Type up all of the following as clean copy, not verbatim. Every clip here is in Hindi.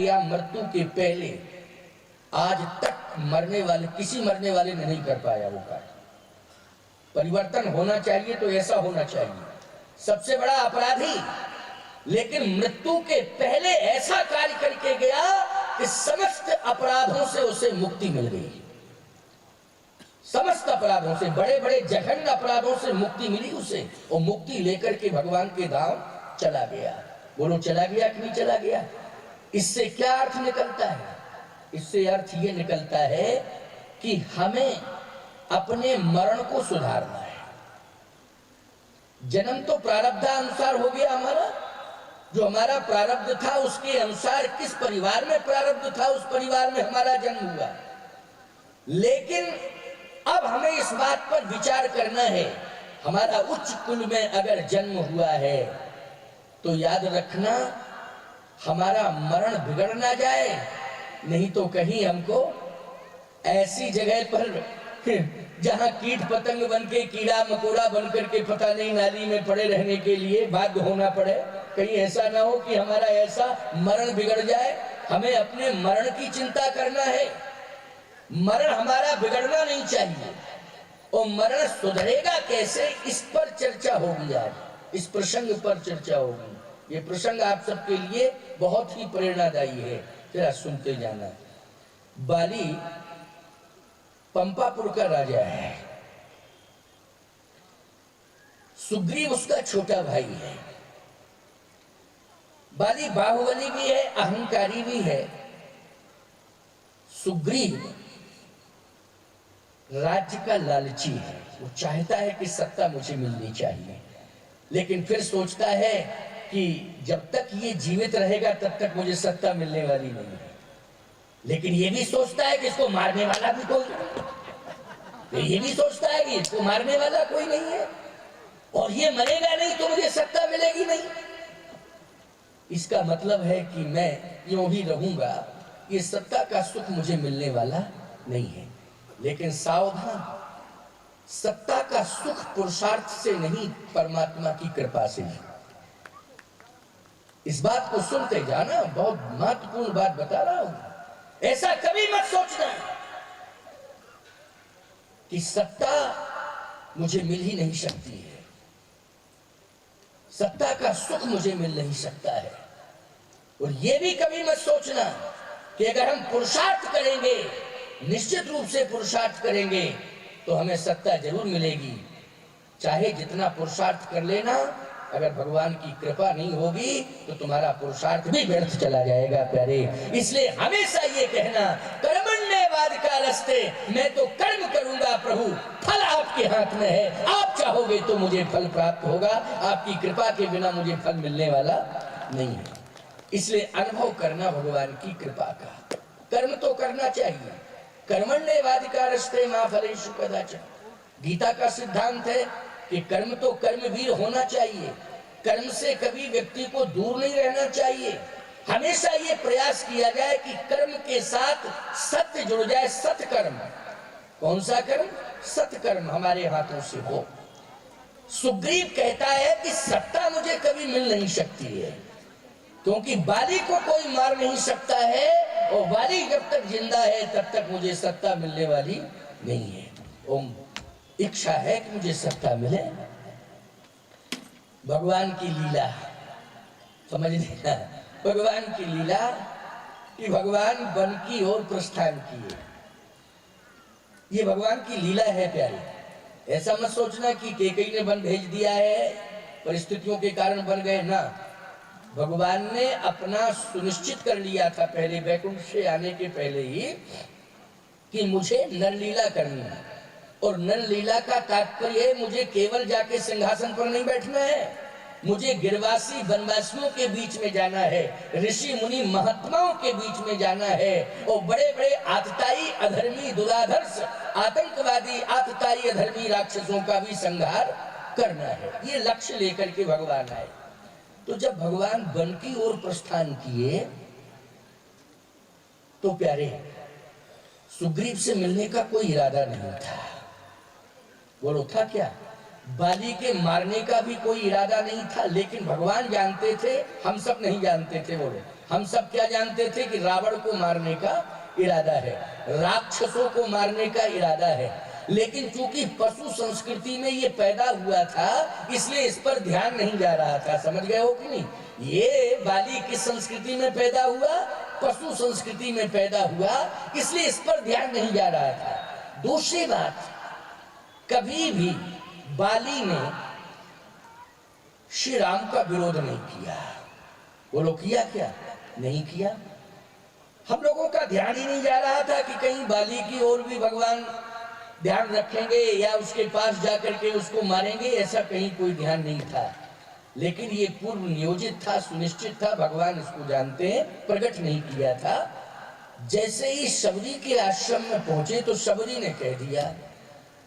या मृत्यु के पहले आज तक किसी मरने वाले ने नहीं कर पाया वो कार्य। परिवर्तन होना चाहिए तो ऐसा होना चाहिए, सबसे बड़ा अपराधी लेकिन मृत्यु के पहले ऐसा कार्य करके गया कि समस्त अपराधों से उसे मुक्ति मिल गई। समस्त अपराधों से, बड़े बड़े जघन्य अपराधों से मुक्ति मिली उसे, और मुक्ति लेकर के भगवान के धाम चला गया। बोलो चला गया कि नहीं चला गया? इससे क्या अर्थ निकलता है? इससे अर्थ ये निकलता है कि हमें अपने मरण को सुधारना है। जन्म तो प्रारब्धानुसार हो गया हमारा, जो हमारा प्रारब्ध था उसके अनुसार, किस परिवार में प्रारब्ध था उस परिवार में हमारा जन्म हुआ। लेकिन अब हमें इस बात पर विचार करना है, हमारा उच्च कुल में अगर जन्म हुआ है तो याद रखना हमारा मरण बिगड़ ना जाए, नहीं तो कहीं हमको ऐसी जगह पर जहां कीट पतंग बन के, कीड़ा मकोड़ा बन करके पता नहीं नाली में पड़े रहने के लिए बाध्य होना पड़े। कहीं ऐसा ना हो कि हमारा ऐसा मरण बिगड़ जाए। हमें अपने मरण की चिंता करना है। मरण हमारा बिगड़ना नहीं चाहिए। और मरण सुधरेगा कैसे, इस पर चर्चा होगी आज, इस प्रसंग पर चर्चा होगी। ये प्रसंग आप सबके लिए बहुत ही प्रेरणादायी है, जरा सुनते जाना। बाली पंपापुर का राजा है, सुग्रीव उसका छोटा भाई है। बाली बाहुबली भी है, अहंकारी भी है। सुग्रीव राज्य का लालची है, वो चाहता है कि सत्ता मुझे मिलनी चाहिए, लेकिन फिर सोचता है कि जब तक ये जीवित रहेगा तब तक मुझे सत्ता मिलने वाली नहीं है। लेकिन ये भी सोचता है कि इसको मारने वाला भी कोई नहीं, ये भी सोचता है कि इसको मारने वाला कोई नहीं है, और ये मरेगा नहीं तो मुझे सत्ता मिलेगी नहीं। इसका मतलब है कि मैं यूं ही रहूंगा, ये सत्ता का सुख मुझे मिलने वाला नहीं है। लेकिन सावधान, सत्ता का सुख पुरुषार्थ से नहीं, परमात्मा की कृपा से नहीं। इस बात को सुनते जाना, बहुत महत्वपूर्ण बात बता रहा हूं। ऐसा कभी मत सोचना कि सत्ता मुझे मिल ही नहीं सकती है, सत्ता का सुख मुझे मिल नहीं सकता है। और यह भी कभी मत सोचना कि अगर हम पुरुषार्थ करेंगे, निश्चित रूप से पुरुषार्थ करेंगे, तो हमें सत्ता जरूर मिलेगी। चाहे जितना पुरुषार्थ कर लेना, अगर भगवान की कृपा नहीं होगी तो तुम्हारा पुरुषार्थ भी व्यर्थ चला जाएगा प्यारे। इसलिए हमेशा ये कहना, कर्मण्येवाधिकारस्ते, मैं तो कर्म करूंगा प्रभु, फल आपके हाथ में है। आप चाहोगे तो मुझे फल प्राप्त होगा, आपकी कृपा के बिना मुझे फल मिलने वाला नहीं है। इसलिए अनुभव करना भगवान की कृपा का, कर्म तो करना चाहिए। कर्मण्येवाधिकारस्ते मा फलेषु कदाचन, गीता का सिद्धांत है कि कर्म तो कर्मवीर होना चाहिए। कर्म से कभी व्यक्ति को दूर नहीं रहना चाहिए। हमेशा ये प्रयास किया जाए कि कर्म के साथ सत्य जुड़ जाए, सत्कर्म। कौन सा कर्म? सत्कर्म हमारे हाथों से हो। सुग्रीव कहता है कि सत्ता मुझे कभी मिल नहीं सकती है, क्योंकि बाली को कोई मार नहीं सकता है, और बाली जब तक जिंदा है तब तक मुझे सत्ता मिलने वाली नहीं है। ओम इच्छा है कि मुझे सत्ता मिले। भगवान की लीला समझ लेना, भगवान की लीला कि भगवान वन की ओर प्रस्थान किए, ये भगवान की लीला है प्यारे। ऐसा मत सोचना कि कैकेयी ने वन भेज दिया है, परिस्थितियों के कारण बन गए ना। भगवान ने अपना सुनिश्चित कर लिया था पहले, वैकुंठ से आने के पहले ही, कि मुझे नरलीला करनी है। और नरलीला का तात्पर्य है मुझे केवल जाके सिंहासन पर नहीं बैठना है, मुझे गिरवासी वनवासियों के बीच में जाना है, ऋषि मुनि महात्माओं के बीच में जाना है, और बड़े बड़े आतताई अधर्मी दुराधर्ष आतंकवादी आतताई अधर्मी राक्षसों का भी संहार करना है। ये लक्ष्य लेकर के भगवान आए। तो जब भगवान वन की ओर प्रस्थान किए तो प्यारे, सुग्रीव से मिलने का कोई इरादा नहीं था। बोलो था क्या? बाली के मारने का भी कोई इरादा नहीं था, लेकिन भगवान जानते थे, हम सब नहीं जानते थे। बोलो, हम सब क्या जानते थे कि रावण को मारने का इरादा है, राक्षसों को मारने का इरादा है। लेकिन चूंकि पशु संस्कृति में ये पैदा हुआ था, इसलिए इस पर ध्यान नहीं जा रहा था। समझ गए हो कि नहीं? ये बाली किस संस्कृति में पैदा हुआ? पशु संस्कृति में पैदा हुआ, इसलिए इस पर ध्यान नहीं जा रहा था। दूसरी बात, कभी भी बाली ने श्री राम का विरोध नहीं किया। बोलो, किया क्या? नहीं किया। हम लोगों का ध्यान ही नहीं जा रहा था कि कहीं बाली की ओर भी भगवान ध्यान रखेंगे या उसके पास जाकर के उसको मारेंगे, ऐसा कहीं कोई ध्यान नहीं था। लेकिन ये पूर्व नियोजित था, सुनिश्चित था, भगवान इसको जानते हैं, प्रकट नहीं किया था। जैसे ही शबरी के आश्रम में पहुंचे तो शबरी ने कह दिया,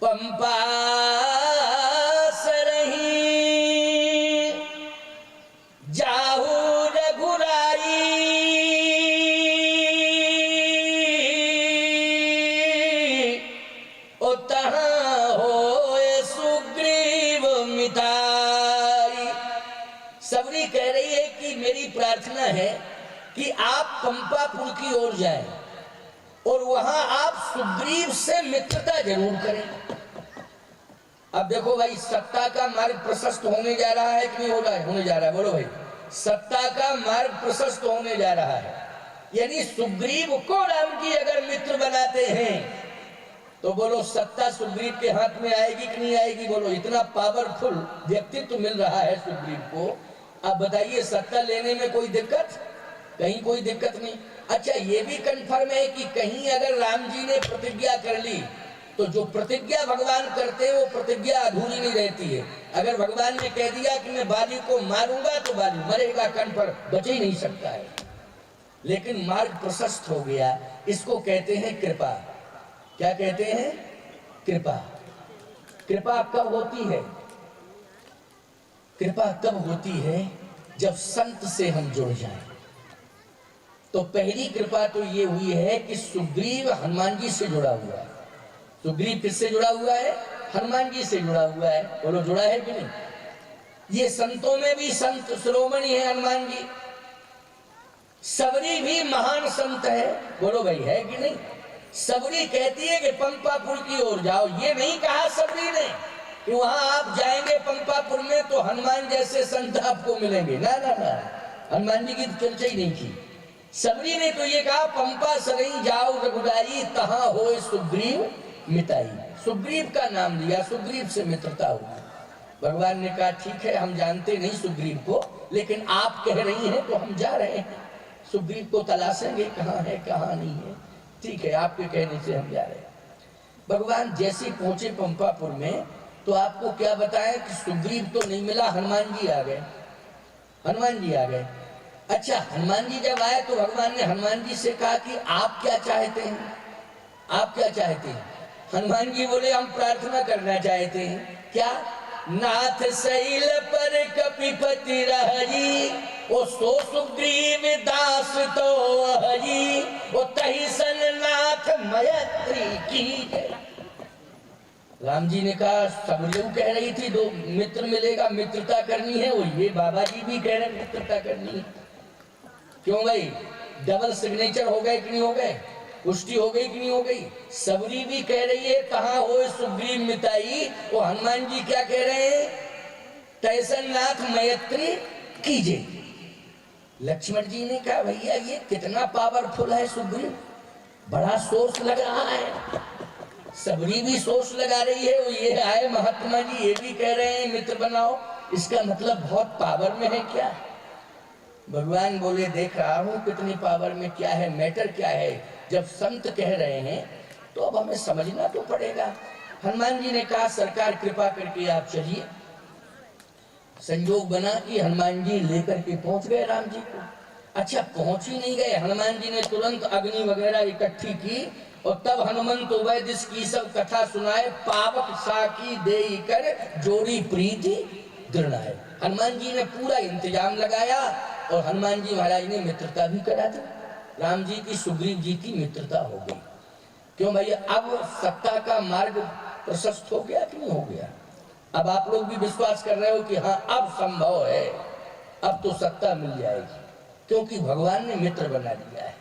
पंपा सरही जाहू रघुराई, ओ तहाँ होए सुग्रीव मिताई। सबरी कह रही है कि मेरी प्रार्थना है कि आप पंपापुर की ओर जाएं और वहां आप सुग्रीव से मित्रता जरूर करें। अब देखो भाई, सत्ता का मार्ग प्रशस्त होने जा रहा है कि नहीं हो रहा है? होने जा रहा है। बोलो भाई, सत्ता का मार्ग प्रशस्त होने जा रहा है। यानी सुग्रीव को राम जी अगर मित्र बनाते हैं तो बोलो, सत्ता सुग्रीव के हाथ में आएगी कि नहीं आएगी? बोलो, इतना पावरफुल व्यक्तित्व मिल रहा है सुग्रीव को। अब बताइए, सत्ता लेने में कोई दिक्कत? कहीं कोई दिक्कत नहीं। अच्छा, ये भी कंफर्म है कि कहीं अगर राम जी ने प्रतिज्ञा कर ली तो जो प्रतिज्ञा भगवान करते हैं वो प्रतिज्ञा अधूरी नहीं रहती है। अगर भगवान ने कह दिया कि मैं बाली को मारूंगा तो बाली मरेगा, कंफर्म, बच ही नहीं सकता है। लेकिन मार्ग प्रशस्त हो गया, इसको कहते हैं कृपा। क्या कहते हैं? कृपा। कृपा कब होती है? कृपा तब होती है जब संत से हम जुड़ जाएं। तो पहली कृपा तो ये हुई है कि सुग्रीव हनुमान जी से जुड़ा हुआ है। सुग्रीव किससे जुड़ा हुआ है? हनुमान जी से जुड़ा हुआ है। बोलो, जुड़ा है कि नहीं? ये संतों में भी संत शिरोमणि है हनुमान जी। सबरी भी महान संत है। बोलो भाई, है कि नहीं? सबरी कहती है कि पंपापुर की ओर जाओ। ये नहीं कहा सबरी ने कि वहां आप जाएंगे पंपापुर में तो हनुमान जैसे संत आपको मिलेंगे। ना ना ना, हनुमान जी की चर्चा ही नहीं की। सबरी ने तो ये कहा, पंपा सरई जाओ रघुराई, तहां होए सुग्रीव मिताई। सुग्रीव का नाम लिया, सुग्रीव से मित्रता हुई। भगवान ने कहा, ठीक है, हम जानते नहीं सुग्रीव को, लेकिन आप कह रही हैं तो हम जा रहे हैं। सुग्रीव को तलाशेंगे, कहाँ है कहाँ नहीं है। ठीक है, आपके कहने से हम जा रहे हैं। भगवान जैसे पहुंचे पंपापुर में तो आपको क्या बताएं कि सुग्रीव तो नहीं मिला, हनुमान जी आ गए। हनुमान जी आ गए। अच्छा, हनुमान जी जब आए तो भगवान ने हनुमान जी से कहा कि आप क्या चाहते हैं? आप क्या चाहते हैं? हनुमान जी बोले, हम प्रार्थना करना चाहते हैं। क्या? नाथ शैल पर कपिपति रही, ओ सो सुग्रीव दास तो हरी, ओ तही सन नाथ मैत्री की जय। राम जी ने कहा, सबरियों कह रही थी दो मित्र मिलेगा, मित्रता करनी है। वो ये बाबा जी भी कह रहे मित्रता करनी है। क्यों भाई, डबल सिग्नेचर हो गए कि नहीं हो गए? पुष्टि हो गई कि नहीं हो गई? सबरी भी कह रही है, कहाँ हो सुग्रीव मिताई। वो हनुमान जी क्या कह रहे हैं? तैसन नाथ मैत्री कीजिए। लक्ष्मण जी ने कहा, भैया ये कितना पावरफुल है सुग्रीव, बड़ा सोर्स लग रहा है। सबरी भी सोर्स लगा रही है। वो ये आए महात्मा जी, ये भी कह रहे हैं मित्र बनाओ, इसका मतलब बहुत पावर में है क्या? भगवान बोले, देख रहा हूँ कितनी पावर में क्या है, मैटर क्या है। जब संत कह रहे हैं तो अब हमें समझना तो पड़ेगा। हनुमान जी ने कहा, सरकार कृपा करके आप चलिए। संयोग बना कि हनुमान जी लेकर के पहुंच गए राम जी को। अच्छा, पहुंच ही नहीं गए, हनुमान जी ने तुरंत अग्नि वगैरह इकट्ठी की और तब हनुमंत वैद्य की सब कथा सुनाए। पावक साकी देई कर जोड़ी प्रीति दृढ़ाए। हनुमान जी ने पूरा इंतजाम लगाया और हनुमान जी महाराज ने मित्रता भी करा दी। राम जी की सुग्रीव जी की मित्रता हो गई। क्यों भैया, अब सत्ता का मार्ग प्रशस्त हो गया कि नहीं हो गया? अब आप लोग भी विश्वास कर रहे हो कि हाँ अब संभव है, अब तो सत्ता मिल जाएगी, क्योंकि भगवान ने मित्र बना दिया है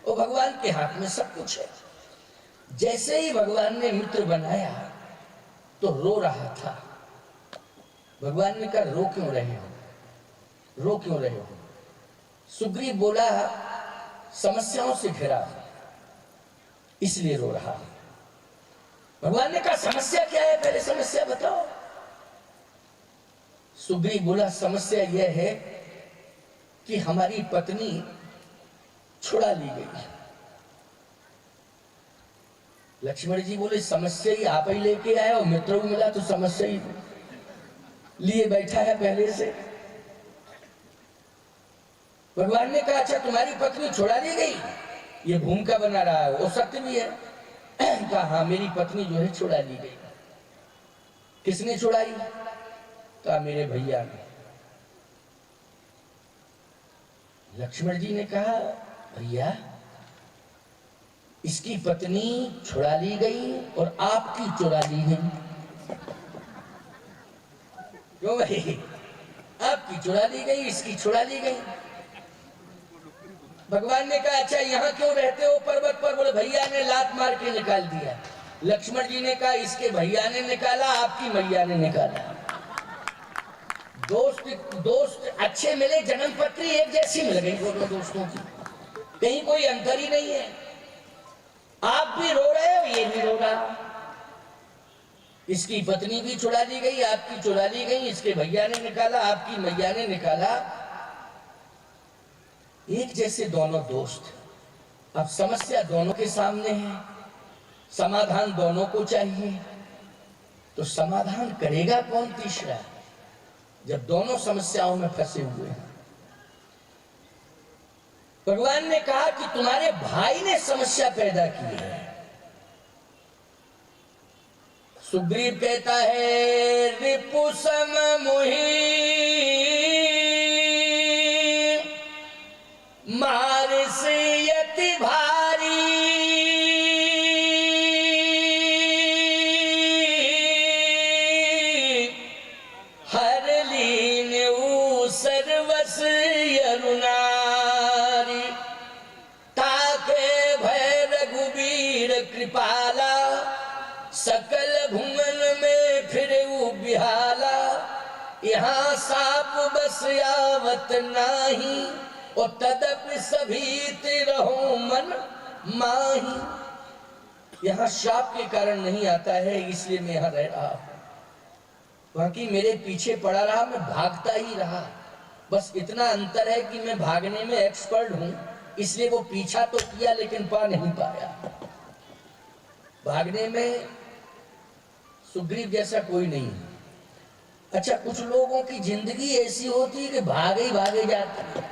और भगवान के हाथ में सब कुछ है। जैसे ही भगवान ने मित्र बनाया तो रो रहा था। भगवान ने कहा रो क्यों रहे हो, रो क्यों रहे हो? सुग्रीव बोला समस्याओं से घिरा इसलिए रो रहा। भगवान ने कहा समस्या क्या है, पहले समस्या बताओ। सुग्रीव बोला समस्या यह है कि हमारी पत्नी छुड़ा ली गई। लक्ष्मण जी बोले समस्या ही आप ही लेके आए और मित्रों को मिला तो समस्या ही लिए बैठा है पहले से। भगवान ने कहा अच्छा तुम्हारी पत्नी छुड़ा ली गई, ये भूमिका बना रहा है, वो सत्य भी है। कहा हाँ मेरी पत्नी जो है छुड़ा ली गई। किसने छुड़ाई? कहा मेरे भैया ने। लक्ष्मण जी ने कहा भैया इसकी पत्नी छुड़ा ली गई और आपकी चुरा ली गई। क्यों भाई? आपकी चुरा ली गई, इसकी छुड़ा ली गई। भगवान ने कहा अच्छा यहाँ क्यों रहते हो पर्वत पर? बोले भैया ने लात मार के निकाल दिया। लक्ष्मण जी ने कहा इसके भैया ने निकाला, आपकी मैया ने निकाला। दोस्त अच्छे मिले, जन्म पत्री एक जैसी मिल गई दोनों दोस्तों की, कहीं कोई अंतर ही नहीं है। आप भी रो रहे हो, ये भी रो रहा। इसकी पत्नी भी छुड़ा ली गई, आपकी छुड़ा ली गई, इसके भैया ने निकाला, आपकी मैया ने निकाला। एक जैसे दोनों दोस्त। अब समस्या दोनों के सामने है, समाधान दोनों को चाहिए, तो समाधान करेगा कौन तीसरा जब दोनों समस्याओं में फंसे हुए हैं? भगवान ने कहा कि तुम्हारे भाई ने समस्या पैदा की है। सुग्रीव कहता है रिपु सम मोहि मारिस यति भारी, हर लीन सर्वस यरुनारी, ताके भय रघुबीर कृपाला, सकल भुवन में फिरे बिहाला, यहाँ साप बस आवत नाही, और तदपि सभीत रहो मन माही। यहाँ शाप के कारण नहीं आता है, इसलिए मैं यहाँ रह रहा हूं। बाकी मेरे पीछे पड़ा रहा, मैं भागता ही रहा। बस इतना अंतर है कि मैं भागने में एक्सपर्ट हूं, इसलिए वो पीछा तो किया लेकिन पा नहीं पाया। भागने में सुग्रीव जैसा कोई नहीं। अच्छा कुछ लोगों की जिंदगी ऐसी होती है कि भागे ही भागे जाती है।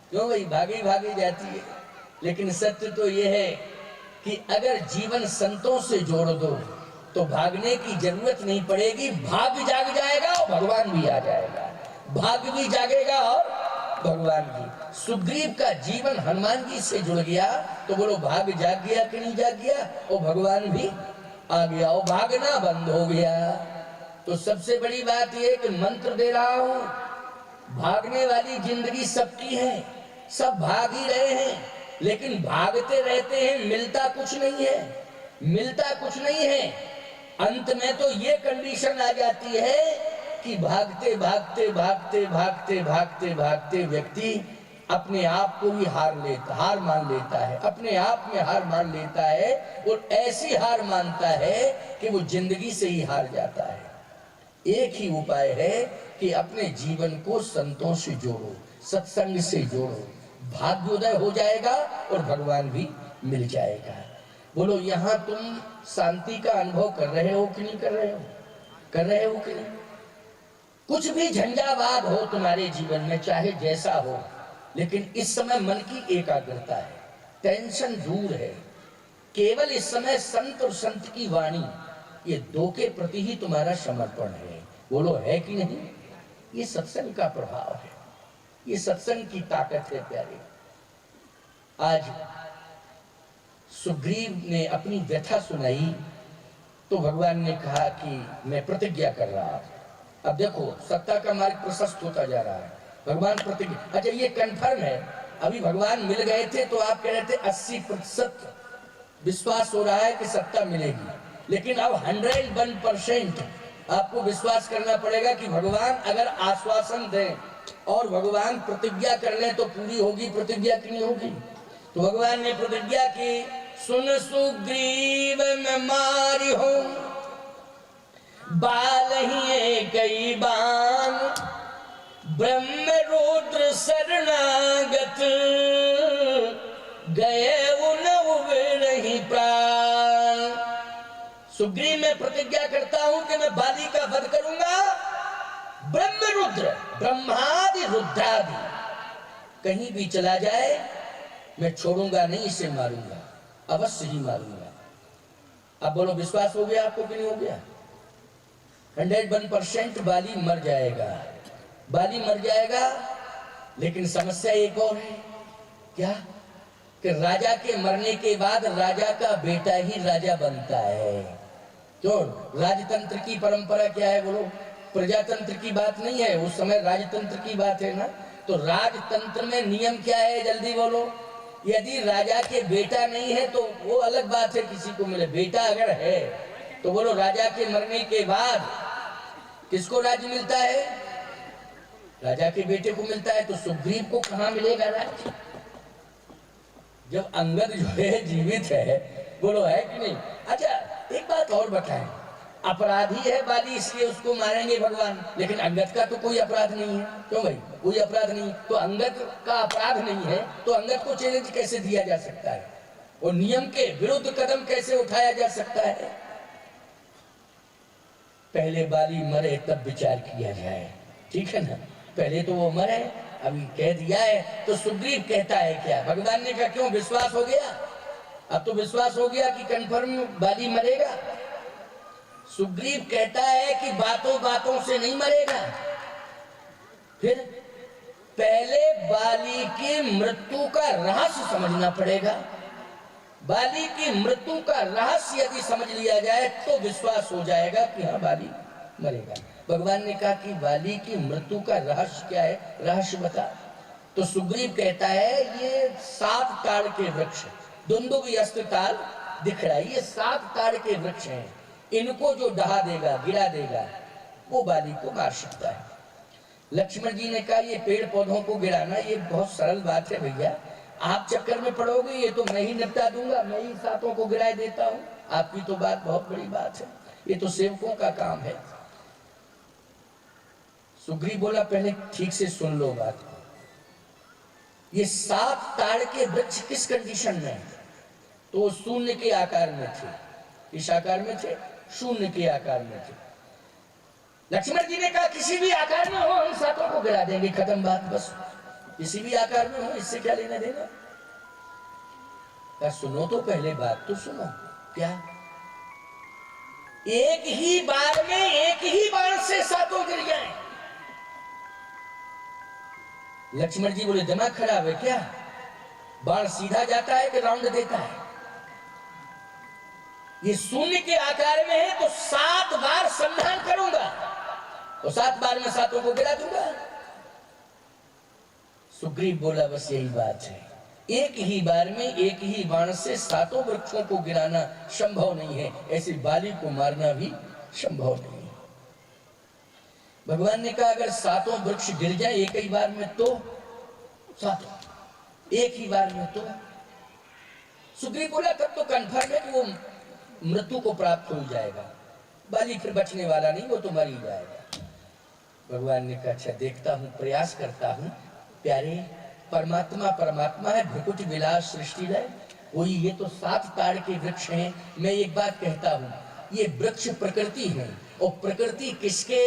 क्यों भाई? भागे ही भागे जाती है। लेकिन सत्य तो यह है कि अगर जीवन संतों से जोड़ दो तो भागने की जरूरत नहीं पड़ेगी, भाग जाग जाएगा और भगवान भी आ जाएगा। भाग भी जागेगा और भगवान भी। सुग्रीव का जीवन हनुमान जी से जुड़ गया तो बोलो भाग जाग गया कि नहीं जाग गया? और भगवान भी आ गया और भागना बंद हो गया। तो सबसे बड़ी बात यह कि मंत्र दे रहा हूं, भागने वाली जिंदगी सबकी है, सब भाग ही रहे हैं, लेकिन भागते रहते हैं, मिलता कुछ नहीं है, मिलता कुछ नहीं है। अंत में तो ये कंडीशन आ जाती है कि भागते भागते भागते भागते भागते भागते व्यक्ति अपने आप को ही हार मान लेता है, अपने आप में हार मान लेता है, और ऐसी हार मानता है कि वो जिंदगी से ही हार जाता है। एक ही उपाय है कि अपने जीवन को संतों से जोड़ो, सत्संग से जोड़ो, भाग्योदय हो जाएगा और भगवान भी मिल जाएगा। बोलो यहाँ तुम शांति का अनुभव कर रहे हो कि नहीं कर रहे हो? कर रहे हो कि नहीं? कुछ भी झंझावात हो तुम्हारे जीवन में, चाहे जैसा हो, लेकिन इस समय मन की एकाग्रता है, टेंशन दूर है। केवल इस समय संत और संत की वाणी, ये दो के प्रति ही तुम्हारा समर्पण है। बोलो है कि नहीं? ये सत्संग का प्रभाव है, ये सत्संग की ताकत है प्यारे। आज सुग्रीव ने अपनी व्यथा सुनाई तो भगवान ने कहा कि मैं प्रतिज्ञा कर रहा हूं। अब देखो सत्ता का मार्ग प्रशस्त होता जा रहा है, भगवान प्रतिज्ञा। अच्छा ये कन्फर्म है, अभी भगवान मिल गए थे तो आप कह रहे थे 80% विश्वास हो रहा है कि सत्ता मिलेगी, लेकिन अब 101% आपको विश्वास करना पड़ेगा कि भगवान अगर आश्वासन दें और भगवान प्रतिज्ञा कर लें तो पूरी होगी प्रतिज्ञा की नहीं होगी। तो भगवान ने प्रतिज्ञा की, सुन सुग्रीव में मारी हो बाल ही कई बान, ब्रह्म रुद्र शरणागत गए उन नहीं प्राण। सुग्रीव में प्रतिज्ञा करता हूं कि मैं बाली का वध करूंगा, ब्रह्म रुद्र ब्रह्मादि रुद्रादि कहीं भी चला जाए मैं छोड़ूंगा नहीं, इसे मारूंगा, अवश्य ही मारूंगा। अब बोलो विश्वास हो गया आपको कि नहीं हो गया? 101% बाली मर जाएगा, बाली मर जाएगा। लेकिन समस्या एक और है, क्या कि राजा के मरने के बाद राजा का बेटा ही राजा बनता है। क्यों? राजतंत्र की परंपरा क्या है बोलो? प्रजातंत्र की बात नहीं है, उस समय राजतंत्र की बात है ना। तो राजतंत्र में नियम क्या है जल्दी बोलो? यदि राजा के बेटा नहीं है तो वो अलग बात है, किसी को मिले। बेटा अगर है तो बोलो राजा के मरने के बाद किसको राज्य मिलता है? राजा के बेटे को मिलता है। तो सुग्रीव को कहां मिलेगा राज्य जब अंगद जो है जीवित है? बोलो है कि नहीं? अच्छा एक बात और बताएं, अपराधी है बाली इसलिए उसको मारेंगे भगवान, लेकिन अंगद का तो कोई अपराध नहीं है। क्यों भाई? कोई अपराध नहीं। तो अंगद का अपराध नहीं है तो अंगद को चैलेंज कैसे दिया जा सकता है और नियम के विरुद्ध कदम कैसे उठाया जा सकता है? पहले बाली मरे तब विचार किया जाए, ठीक है ना? पहले तो वो मरे, अभी कह दिया है। तो सुग्रीव कहता है क्या? भगवान ने कहा क्यों विश्वास हो गया? अब तो विश्वास हो गया कि कंफर्म बाली मरेगा। सुग्रीव कहता है कि बातों बातों से नहीं मरेगा, फिर पहले बाली की मृत्यु का रहस्य समझना पड़ेगा। बाली की मृत्यु का रहस्य यदि समझ लिया जाए तो विश्वास हो जाएगा कि हाँ बाली मरेगा। भगवान ने कहा कि बाली की मृत्यु का रहस्य क्या है? रहस्य बता। तो सुग्रीव कहता है ये 7 ताड़ के वृक्ष, दुंदुभ अस्त्र ताल दिख रहा है, ये 7 ताड़ के वृक्ष हैं, इनको जो डहा देगा गिरा देगा वो बाली को मार सकता है। लक्ष्मण जी ने कहा ये पेड़ पौधों को गिराना ये बहुत सरल बात है भैया, आप चक्कर में पड़ोगे, ये तो मैं ही निपटा दूंगा, मैं ही 7 को गिरा देता हूँ, आपकी तो बात बहुत बड़ी बात है, ये तो सेवकों का काम है। सुग्रीव बोला पहले ठीक से सुन लो बात को, ये 7 ताड़ के वृक्ष किस कंडीशन में? तो शून्य के आकार में थे। किस आकार में थे? शून्य के आकार में थे। लक्ष्मण जी ने कहा किसी भी आकार में हो हम 7 को गिरा देंगे, खत्म बात, बस किसी भी आकार में हो, इससे क्या लेना देना? क्या? सुनो तो पहले बात तो सुनो। क्या? एक ही बार में एक ही बाण से 7 गिर जाए? लक्ष्मण जी बोले दिमाग खराब है क्या? बाण सीधा जाता है कि राउंड देता है? ये शून्य के आकार में है तो 7 बार संधान करूंगा तो 7 बार में 7 को गिरा दूंगा। सुग्रीव बोला बस यही बात है, एक ही बार में एक ही बाण से 7 वृक्षों को गिराना संभव नहीं है, ऐसे बाली को मारना भी संभव नहीं है। भगवान ने कहा अगर 7 वृक्ष गिर जाए एक ही बार में तो 7 एक ही बार में तो। सुग्रीव बोला तब तो कंफर्म है कि वो मृत्यु को प्राप्त हो जाएगा, बाली फिर बचने वाला नहीं, वो तो मर ही जाएगा। भगवान ने कहा अच्छा देखता हूं, प्रयास करता हूं। प्यारे परमात्मा परमात्मा है, भ्रकुट विलास सृष्टि है वही, ये तो 7 ताड़ के वृक्ष हैं। मैं एक बात कहता हूं, ये वृक्ष प्रकृति है और प्रकृति किसके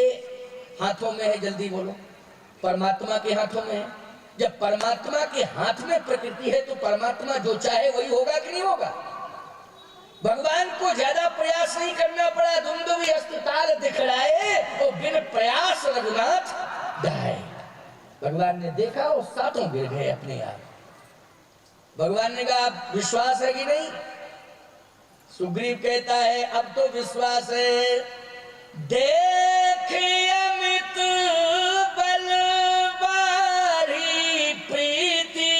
हाथों में है? जल्दी बोलो। परमात्मा के हाथों में है। जब परमात्मा के हाथ में प्रकृति है तो परमात्मा जो चाहे वही होगा कि नहीं होगा? भगवान को ज्यादा प्रयास नहीं करना पड़ा, दुंदुभ अस्त्र ताल दिखलाए और बिन प्रयास रघुनाथ गाए। भगवान ने देखा और 7 गिर गए अपने आप। भगवान ने कहा विश्वास है कि नहीं? सुग्रीव कहता है अब तो विश्वास है, देख अमित बलवारी प्रीति,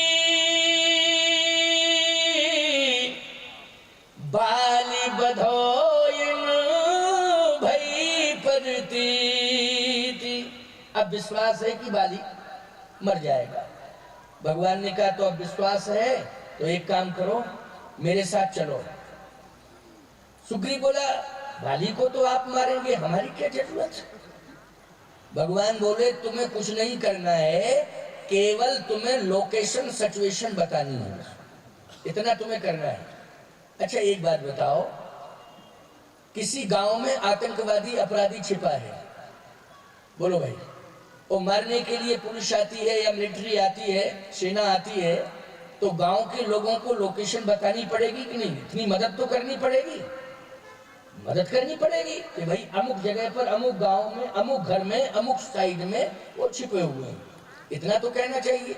बाली बधोइन भई प्रतीति। अब विश्वास है कि बाली मर जाएगा। भगवान ने कहा तो अब विश्वास है तो एक काम करो, मेरे साथ चलो। सुग्रीव बोला बाली को तो आप मारेंगे, हमारी क्या जरूरत है। भगवान बोले तुम्हें कुछ नहीं करना है, केवल तुम्हें लोकेशन सिचुएशन बतानी है, इतना तुम्हें करना है। अच्छा एक बात बताओ, किसी गांव में आतंकवादी अपराधी छिपा है, बोलो भाई, वो मारने के लिए पुलिस आती है या मिलिट्री आती है, सेना आती है, तो गांव के लोगों को लोकेशन बतानी पड़ेगी कि नहीं? इतनी मदद तो करनी पड़ेगी, मदद करनी पड़ेगी कि भाई अमुक जगह पर, अमुक गांव में, अमुक घर में, अमुक साइड में वो छिपे हुए हैं, इतना तो कहना चाहिए।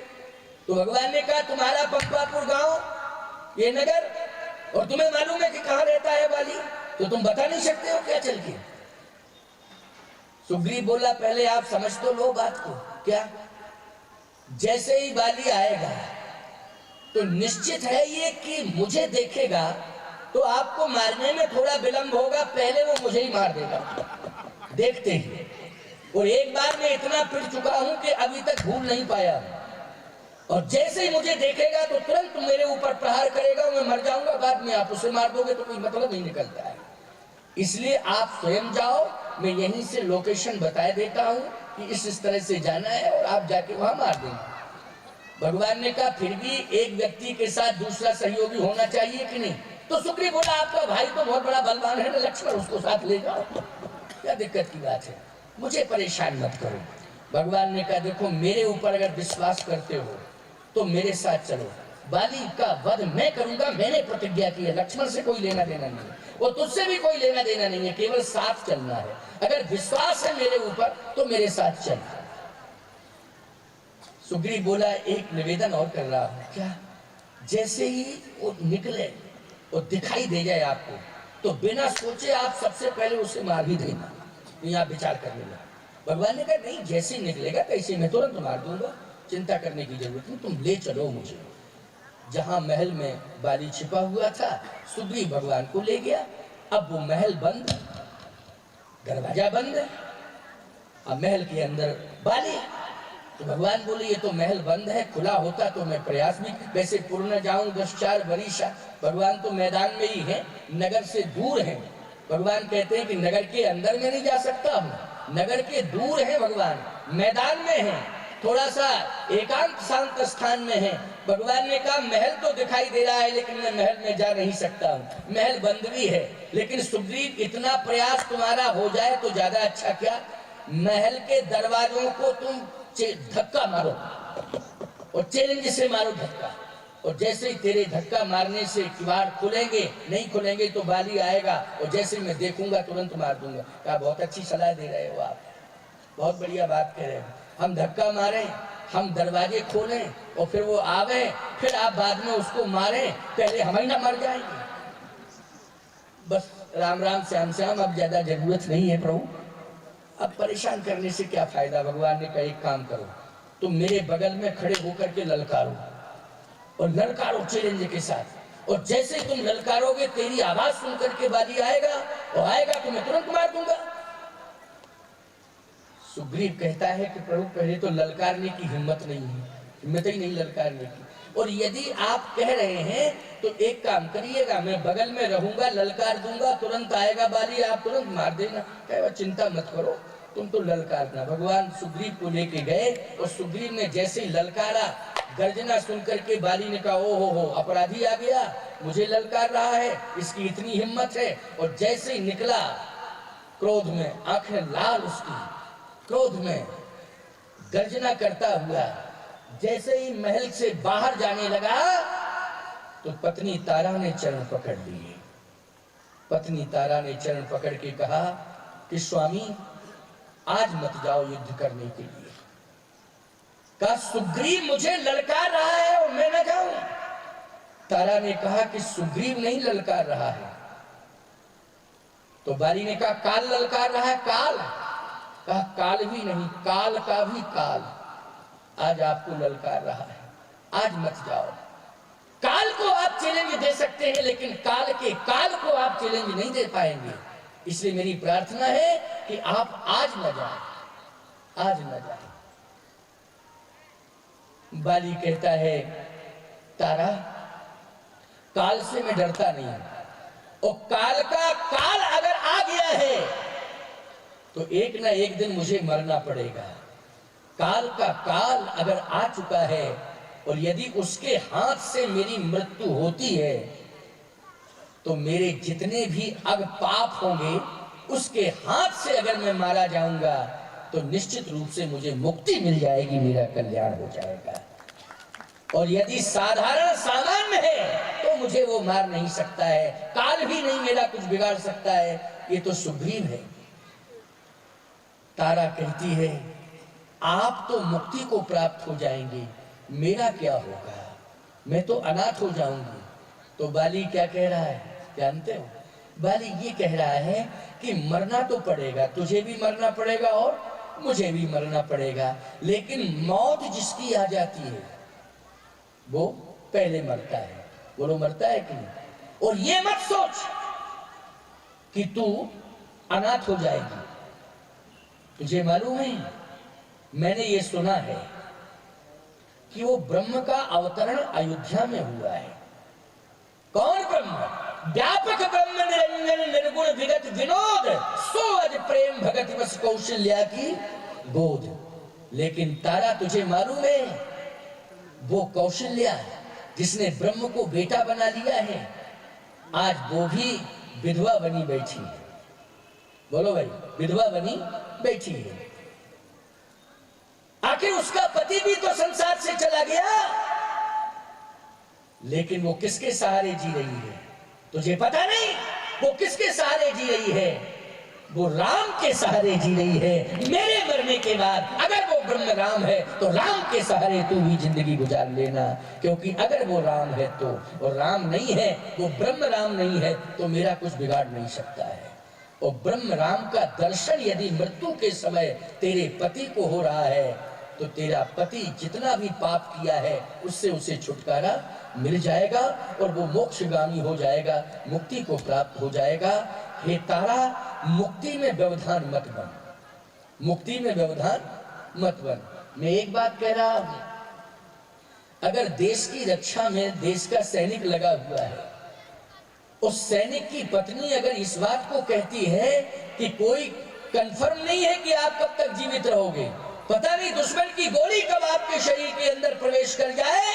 तो भगवान ने कहा तुम्हारा पंपापुर गांव ये नगर, और तुम्हें मालूम है कि कहां रहता है बाली, तो तुम बता नहीं सकते हो क्या चल के? सुग्रीव बोला पहले आप समझ तो लो बात को। क्या? जैसे ही बाली आएगा तो निश्चित है ये कि मुझे देखेगा तो आपको मारने में थोड़ा विलंब होगा, पहले वो मुझे ही मार देगा देखते ही। और एक बार मैं इतना पिट चुका हूं कि अभी तक भूल नहीं पाया, और जैसे ही मुझे देखेगा तो तुरंत मेरे ऊपर प्रहार करेगा, मैं मर जाऊंगा, बाद में आप उसे मार दोगे तो कोई मतलब नहीं निकलता है। इसलिए आप स्वयं जाओ, मैं यहीं से लोकेशन बता देता हूं कि इस तरह से जाना है, और आप जाके वहां मार देंगे। भगवान ने कहा फिर भी एक व्यक्ति के साथ दूसरा सहयोगी होना चाहिए कि नहीं? तो सुग्रीव बोला आपका भाई तो बहुत बड़ा बलवान है ना लक्ष्मण, उसको साथ ले जाओ, क्या दिक्कत की बात है, मुझे परेशान मत करो। भगवान ने कहा देखो मेरे ऊपर अगर विश्वास करते हो तो मेरे साथ चलो, बाली का वध मैं करूंगा, मैंने प्रतिज्ञा की है, लक्ष्मण से कोई लेना देना नहीं है, वो तुझसे भी कोई लेना देना नहीं है, केवल साथ चलना है। अगर विश्वास है मेरे ऊपर तो मेरे साथ चल। सुग्रीव बोला एक निवेदन और कर रहा हूं। क्या? जैसे ही वो निकले और दिखाई दे जाए आपको, तो बिना सोचे आप सबसे पहले उसे मार ही देना, नहीं आप विचार कर लेना। भगवान ने कहा नहीं, जैसे ही निकलेगा तैसे मैं तुरंत मार दूंगा, चिंता करने की जरूरत नहीं, तुम ले चलो मुझे। जहां महल में बाली छिपा हुआ था, सुग्रीव भगवान को ले गया। अब वो महल बंद, दरवाजा बंद है, अब महल के अंदर बाली। तो भगवान बोले ये तो महल बंद है, खुला होता तो मैं प्रयास भी, वैसे पूर्ण जाऊं 10-4 वर्ष। भगवान तो मैदान में ही है, नगर से दूर है। भगवान कहते हैं कि नगर के अंदर में नहीं जा सकता हूँ, नगर के दूर है भगवान, मैदान में है, थोड़ा सा एकांत शांत स्थान में है। भगवान ने कहा महल तो दिखाई दे रहा है लेकिन मैं महल में जा नहीं सकता हूँ, महल बंद भी है। लेकिन सुग्रीव इतना प्रयास तुम्हारा हो जाए तो ज्यादा अच्छा, क्या महल के दरवाजों को तुम धक्का मारो और चैलेंज से मारो धक्का, और जैसे ही तेरे धक्का मारने से किवाड़ खुलेंगे, नहीं खुलेंगे तो बाली आएगा, और जैसे मैं देखूंगा तुरंत मार दूंगा। कहा बहुत अच्छी सलाह दे रहे हो आप, बहुत बढ़िया बात कह रहे हो। हम धक्का मारें, हम दरवाजे खोलें और फिर वो आवे, फिर आप बाद में उसको मारें, पहले हम ही ना मर जाएंगे। बस राम राम श्याम श्याम, अब ज्यादा जरूरत नहीं है प्रभु, अब परेशान करने से क्या फायदा। भगवान ने कहा एक काम करो, तुम मेरे बगल में खड़े होकर के ललकारो, और ललकारो चैलेंज के साथ, और जैसे ही तुम ललकारोगे तेरी आवाज सुन करके बाली आएगा, और आएगा तो मैं तुरंत मार दूंगा। सुग्रीव कहता है कि प्रभु पहले तो ललकारने की हिम्मत नहीं है, हिम्मत ही नहीं ललकारने की, और यदि आप कह रहे हैं तो एक काम करिएगा, मैं बगल में रहूंगा, ललकार दूंगा, तुरंत आएगा बाली, आप तुरंत मार देना। कहे चिंता मत करो, तुम तो ललकारना। भगवान सुग्रीव को लेके गए, और सुग्रीव ने जैसे ही ललकारा, गर्जना सुनकर के बाली ने कहा ओ हो अपराधी आ गया, मुझे ललकार रहा है, इसकी इतनी हिम्मत है। और जैसे ही निकला क्रोध में, आंखें लाल उसकी, क्रोध में गर्जना करता हुआ जैसे ही महल से बाहर जाने लगा तो पत्नी तारा ने चरण पकड़ लिए। पत्नी तारा ने चरण पकड़ के कहा कि स्वामी आज मत जाओ युद्ध करने के लिए। कहा सुग्रीव मुझे ललकार रहा है और मैं न जाऊं। तारा ने कहा कि सुग्रीव नहीं ललकार रहा है, तो बाली ने कहा काल ललकार रहा है, काल। कहा काल भी नहीं, काल का भी काल आज आपको ललकार रहा है, आज मत जाओ। काल को आप चैलेंज दे सकते हैं, लेकिन काल के काल को आप चैलेंज नहीं दे पाएंगे। इसलिए मेरी प्रार्थना है कि आप आज न जाए, आज न जाए। बाली कहता है तारा, काल से मैं डरता नहीं हूं, और काल का काल अगर आ गया है तो एक ना एक दिन मुझे मरना पड़ेगा। काल का काल अगर आ चुका है और यदि उसके हाथ से मेरी मृत्यु होती है तो मेरे जितने भी अग पाप होंगे उसके हाथ से अगर मैं मारा जाऊंगा तो निश्चित रूप से मुझे मुक्ति मिल जाएगी, मेरा कल्याण हो जाएगा। और यदि साधारण सामान्य है तो मुझे वो मार नहीं सकता है, काल भी नहीं मेरा कुछ बिगाड़ सकता है, ये तो सुग्रीव है। तारा कहती है आप तो मुक्ति को प्राप्त हो जाएंगे, मेरा क्या होगा, मैं तो अनाथ हो जाऊंगी। तो बाली क्या कह रहा है जानते हो? बाली ये कह रहा है कि मरना तो पड़ेगा, तुझे भी मरना पड़ेगा और मुझे भी मरना पड़ेगा, लेकिन मौत जिसकी आ जाती है वो पहले मरता है। बोलो मरता है कि नहीं? और ये मत सोच कि तू अनाथ हो जाएगी। तुझे मालूम है, मैंने ये सुना है कि वो ब्रह्म का अवतरण अयोध्या में हुआ है। कौन ब्रह्म? व्यापक ब्रह्म निरंजन निर्गुण विगत विनोद, सो अज प्रेम भगत बस कौशल्या की गोद। लेकिन तारा तुझे मालूम है, वो कौशल्या जिसने ब्रह्म को बेटा बना लिया है, आज वो भी विधवा बनी बैठी है। बोलो भाई, विधवा बनी बैठी है। आखिर उसका पति भी तो संसार से चला गया, लेकिन वो किसके सहारे जी रही है? तुझे पता नहीं वो किसके सहारे जी रही है? वो राम के सहारे जी रही है। मेरे मरने के बाद अगर वो ब्रह्म राम है तो राम के सहारे तू भी जिंदगी गुजार लेना, क्योंकि अगर वो राम है तो, और राम नहीं है, वो ब्रह्म राम नहीं है तो मेरा कुछ बिगाड़ नहीं सकता है। और ब्रह्म राम का दर्शन यदि मृत्यु के समय तेरे पति को हो रहा है तो तेरा पति जितना भी पाप किया है उससे उसे छुटकारा मिल जाएगा और वो मोक्षगामी हो जाएगा, मुक्ति को प्राप्त हो जाएगा। हे तारा, मुक्ति में व्यवधान मत बन, मुक्ति में व्यवधान मत बन। मैं एक बात कह रहा हूं, अगर देश की रक्षा में देश का सैनिक लगा हुआ है, उस सैनिक की पत्नी अगर इस बात को कहती है कि कोई कंफर्म नहीं है कि आप कब तक जीवित रहोगे, पता नहीं दुश्मन की गोली कब आपके शरीर के अंदर प्रवेश कर जाए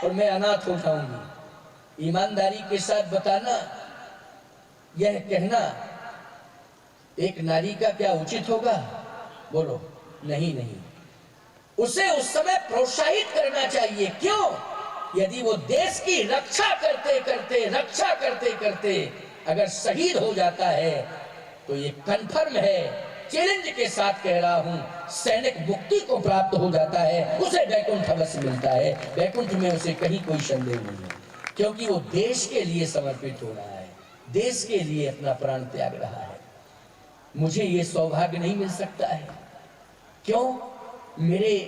और मैं अनाथ हो जाऊंगी, ईमानदारी के साथ बताना, यह कहना एक नारी का क्या उचित होगा? बोलो नहीं, नहीं। उसे उस समय प्रोत्साहित करना चाहिए। क्यों? यदि वो देश की रक्षा करते करते अगर शहीद हो जाता है तो ये कन्फर्म है, चैलेंज के साथ कह रहा हूं, सैनिक मुक्ति को प्राप्त हो जाता है, उसे वैकुंठ अवश्य मिलता है। वैकुंठ में उसे कहीं कोई संदेह नहीं है, क्योंकि वो देश के लिए समर्पित हो रहा है, देश के लिए अपना प्राण त्याग रहा है। मुझे ये सौभाग्य नहीं मिल सकता है। क्यों? मेरे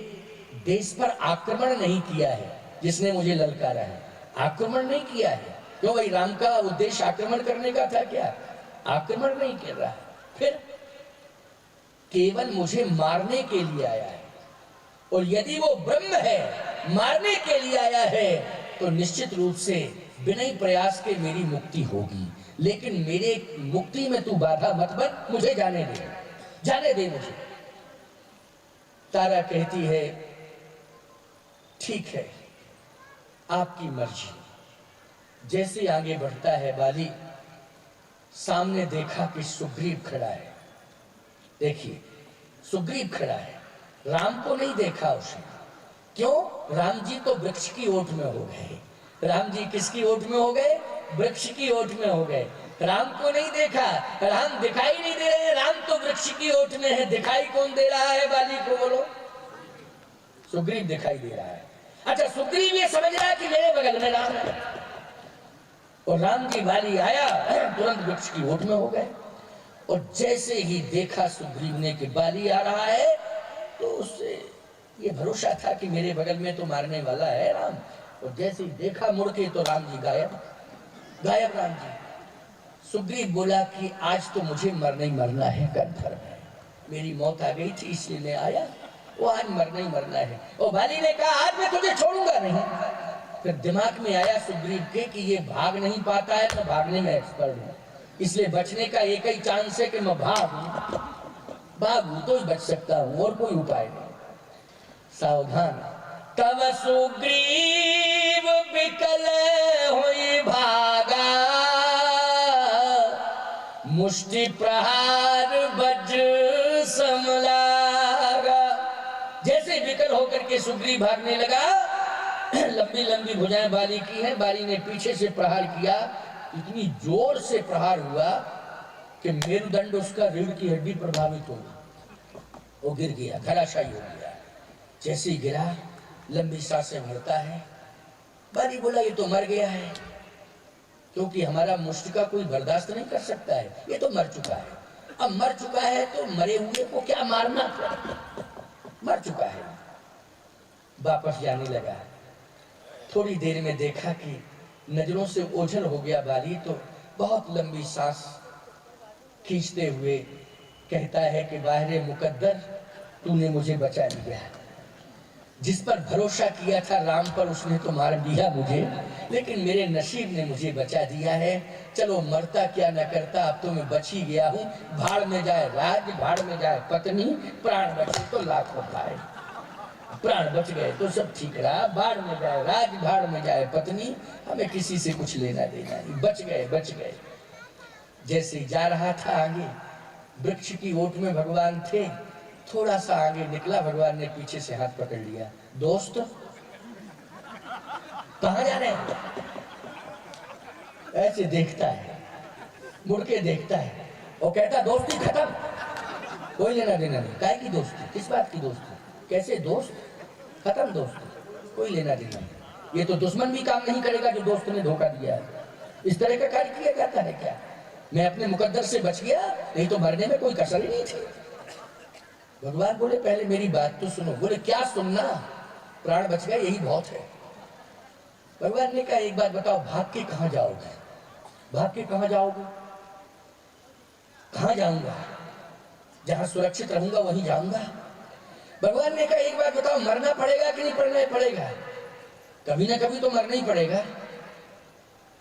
देश पर आक्रमण नहीं किया है जिसने मुझे ललकारा है, आक्रमण नहीं किया है। क्यों भाई, राम का उद्देश्य आक्रमण करने का था क्या? आक्रमण नहीं कर रहा है, फिर केवल मुझे मारने के लिए आया है। और यदि वो ब्रह्म है, मारने के लिए आया है, तो निश्चित रूप से बिना ही प्रयास के मेरी मुक्ति होगी। लेकिन मेरे मुक्ति में तू बाधा मत बन, मुझे जाने दे, जाने दे मुझे। तारा कहती है ठीक है, आपकी मर्जी। जैसे आगे बढ़ता है बाली, सामने देखा कि सुग्रीव खड़ा है। देखिए, सुग्रीव खड़ा है, राम को नहीं देखा उसने। क्यों? राम जी तो वृक्ष की ओट में हो गए। राम जी किसकी ओट में हो गए? वृक्ष की ओट में हो गए। राम को नहीं देखा, राम दिखाई नहीं दे रहे हैं, राम तो वृक्ष की ओट में है। दिखाई कौन दे रहा है बाली को? बोलो। सुग्रीव दिखाई दे रहा है। अच्छा, सुग्रीव ये समझ रहा है कि मेरे बगल में राम है, और राम जी बाली आया, तुरंत वृक्ष की ओट में हो गए। और जैसे ही देखा सुग्रीव ने कि बाली आ रहा है तो उससे ये भरोसा था कि मेरे बगल में तो मारने वाला है राम, और जैसे ही देखा मुड़ के तो राम जी गायब, गायब राम जी। सुग्रीव बोला कि आज तो मुझे मरना ही मरना है, कन्फर्म है, मेरी मौत आ गई थी इसलिए मैं आया, वो आज मरना ही मरना है। और बाली ने कहा आज मैं तुझे छोड़ूंगा नहीं। फिर दिमाग में आया सुग्रीव के कि ये भाग नहीं पाता है, तो भागने में एक्सपर्ट हूँ, इसलिए बचने का एक ही चांस है कि मैं भागूं तो ही बच सकता हूं, और कोई उपाय नहीं। सावधान। तब सुग्रीव विकल हुई भागा, मुष्टि प्रहार वज्र समलागा। जैसे विकल होकर के सुग्रीव भागने लगा, लंबी लंबी भुजाएं बाली की हैं, बाली ने पीछे से प्रहार किया, इतनी जोर से प्रहार हुआ कि मेरुदंड उसका रीढ़ की हड्डी प्रभावित हो गई, वो गिर गया, धराशायी हो गया। जैसे ही गिरा लंबी सांसें भरता है। बाली बोला ये तो मर गया है, क्योंकि हमारा मुष्टि का कोई बर्दाश्त नहीं कर सकता है, ये तो मर चुका है। अब मर चुका है तो मरे हुए को क्या मारना, मर चुका है। वापस जाने लगा। थोड़ी देर में देखा कि नजरों से ओझल हो गया बाली, तो बहुत लंबी सांस खींचते हुए कहता है कि बाहरे मुकद्दर तूने मुझे बचा लिया, जिस पर भरोसा किया था राम पर उसने तो मार दिया मुझे, लेकिन मेरे नसीब ने मुझे बचा दिया है। चलो मरता क्या न करता, अब तो मैं बच ही गया हूँ। भाड़ में जाए राज, भाड़ में जाए पत्नी, प्राण बचे तो लाख पाए। प्राण बच गए तो सब ठीक रहा, भाड़ में जाए राज, भाड़ में जाए पत्नी, हमें किसी से कुछ लेना देना नहीं, बच गए बच गए। जैसे जा रहा था आगे, वृक्ष की ओट में भगवान थे, थोड़ा सा आगे निकला, भगवान ने पीछे से हाथ पकड़ लिया। दोस्त कहाँ जा रहे हैं? ऐसे देखता है, मुड़ के देखता है और कहता दोस्ती खत्म, कोई लेना देना नहीं। काय की दोस्ती, किस बात की दोस्ती, कैसे दोस्त, खत्म दोस्ती, कोई लेना देना नहीं। ये तो दुश्मन भी काम नहीं करेगा जो दोस्त ने धोखा दिया है। इस तरह का कार्य किया जाता है क्या? मैं अपने मुकद्दर से बच गया, नहीं तो मरने में कोई कसर ही नहीं थी। भगवान बोले पहले मेरी बात तो सुनो। बोले क्या सुनना, प्राण बच गए यही बहुत है। भगवान ने कहा एक बात बताओ, भाग के कहाँ जाओगे? भाग के कहाँ जाओगे? कहाँ जाऊंगा? जहां सुरक्षित रहूंगा वहीं जाऊंगा। भगवान ने कहा एक बात बताओ, मरना पड़ेगा कि नहीं पड़ना पड़ेगा? कभी ना कभी तो मरना ही पड़ेगा।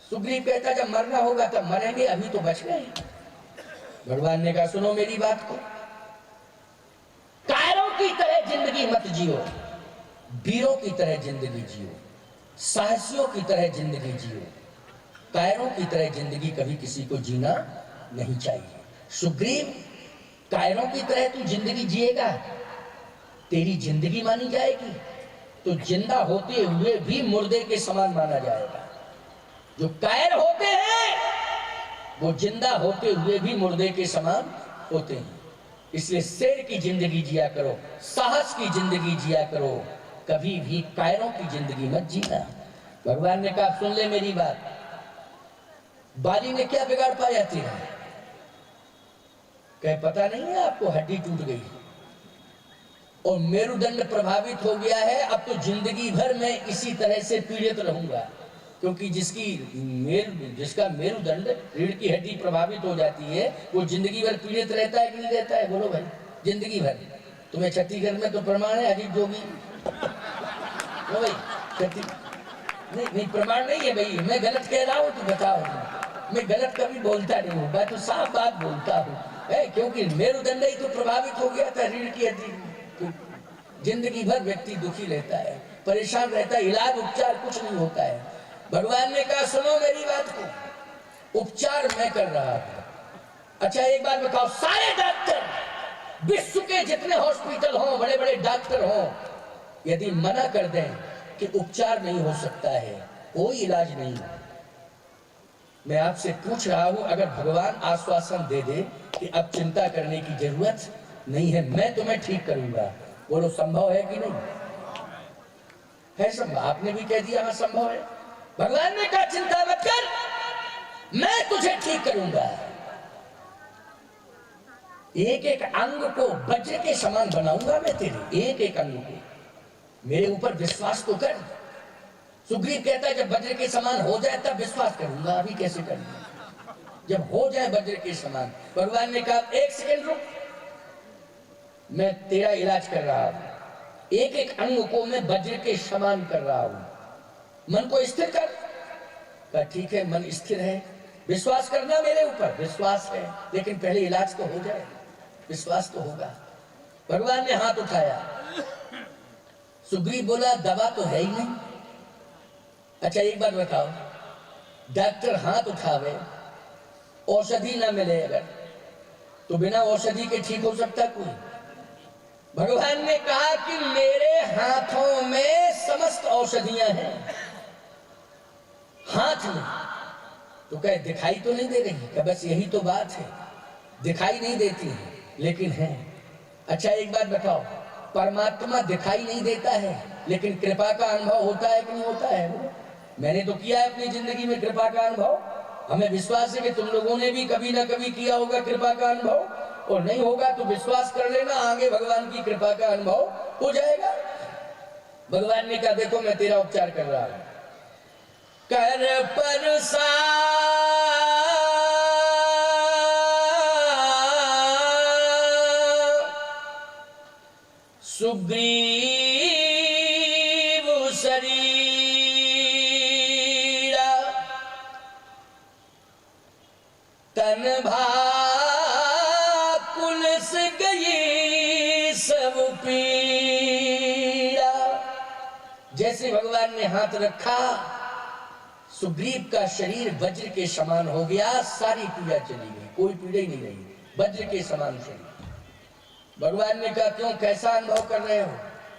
सुग्रीव कहता जब मरना होगा तब मरेंगे, अभी तो बच गए। भगवान ने कहा सुनो मेरी बात को, कायरों की तरह जिंदगी मत जियो, वीरों की तरह जिंदगी जियो, साहसियों की तरह जिंदगी जियो। कायरों की तरह जिंदगी कभी किसी को जीना नहीं चाहिए। सुग्रीव, कायरों की तरह तू जिंदगी जिएगा, तेरी जिंदगी मानी जाएगी तो जिंदा होते हुए भी मुर्दे के समान माना जाएगा। जो कायर होते हैं वो जिंदा होते हुए भी मुर्दे के समान होते हैं। इसलिए शेर की जिंदगी जिया करो, साहस की जिंदगी जिया करो, कभी भी कायरों की जिंदगी मत जीना। भगवान ने कहा सुन ले मेरी बात, बाली ने क्या बिगाड़ पाया तेरा? कहे पता नहीं है आपको, हड्डी टूट गई और मेरुदंड प्रभावित हो गया है, अब तो जिंदगी भर मैं इसी तरह से पीड़ित रहूंगा। क्योंकि जिसका मेरुदंड रीढ़ की हड्डी प्रभावित हो जाती है वो जिंदगी भर पीड़ित रहता है कि नहीं रहता है? बोलो भाई, जिंदगी भर। तुम्हें छत्तीसगढ़ में तो प्रमाण है, अजीत जोगी भाई, नहीं प्रमाण नहीं है भाई, मैं गलत कह रहा हूँ तो बताओ। मैं गलत कभी बोलता नहीं हूँ, मैं तो साफ बात बोलता हूँ, क्योंकि मेरुदंड ही तो प्रभावित हो गया था, रीढ़ की हड्डी। जिंदगी भर व्यक्ति दुखी रहता है, परेशान रहता है, इलाज उपचार कुछ नहीं होता है। भगवान ने कहा सुनो मेरी बात को, उपचार मैं कर रहा हूं। अच्छा एक बात बताओ, सारे डॉक्टर, विश्व के जितने हॉस्पिटल हों, बड़े बड़े डॉक्टर हों, यदि मना कर दें कि उपचार नहीं हो सकता है, कोई इलाज नहीं है, मैं आपसे पूछ रहा हूं, अगर भगवान आश्वासन दे दे कि अब चिंता करने की जरूरत नहीं है, मैं तुम्हें ठीक करूंगा, बोलो संभव है कि नहीं है? संभव। आपने भी कह दिया हाँ संभव है। भगवान ने कहा चिंता मत कर, मैं तुझे ठीक करूंगा। एक एक अंग को वज्र के समान बनाऊंगा मैं तेरे, एक एक अंग को। मेरे ऊपर विश्वास तो कर। सुग्रीव कहता है जब वज्र के समान हो जाए तब विश्वास करूंगा, अभी कैसे करूंगा? जब हो जाए वज्र के समान। भगवान ने कहा एक सेकंड रुक, मैं तेरा इलाज कर रहा हूं, एक एक अंग को मैं वज्र के समान कर रहा हूं, मन को स्थिर कर। कहा ठीक है, मन स्थिर है, विश्वास करना मेरे ऊपर। विश्वास है, लेकिन पहले इलाज तो हो जाए, विश्वास तो होगा। भगवान ने हाथ उठाया। सुग्रीव बोला दवा तो है ही नहीं। अच्छा एक बात बताओ, डॉक्टर हाथ उठावे, औषधि ना मिले अगर, तो बिना औषधि के ठीक हो सकता कोई? भगवान ने कहा कि मेरे हाथों में समस्त औषधियां हैं, हाथ में। तो कहे दिखाई तो नहीं दे रही? क्या बस यही तो बात है, दिखाई नहीं देती है लेकिन है। अच्छा एक बात बताओ, परमात्मा दिखाई नहीं देता है लेकिन कृपा का अनुभव होता है कि नहीं होता है? मैंने तो किया है अपनी जिंदगी में कृपा का अनुभव। हमें विश्वास है कि तुम लोगों ने भी कभी ना कभी किया होगा कृपा का अनुभव, और नहीं होगा तो विश्वास कर लेना, आगे भगवान की कृपा का अनुभव हो जाएगा। भगवान ने कहा देखो मैं तेरा उपचार कर रहा हूं। कर परसा सुग्रीव शरीरा, तन भाकुल से गई सब पीड़ा। जैसे भगवान ने हाथ रखा, सुग्रीव का शरीर वज्र के समान हो गया, सारी पीड़ा चली गई, कोई पीड़ा ही नहीं रही, वज्र के समान शरीर। भगवान ने कहा क्यों, कैसा अनुभव कर रहे हो?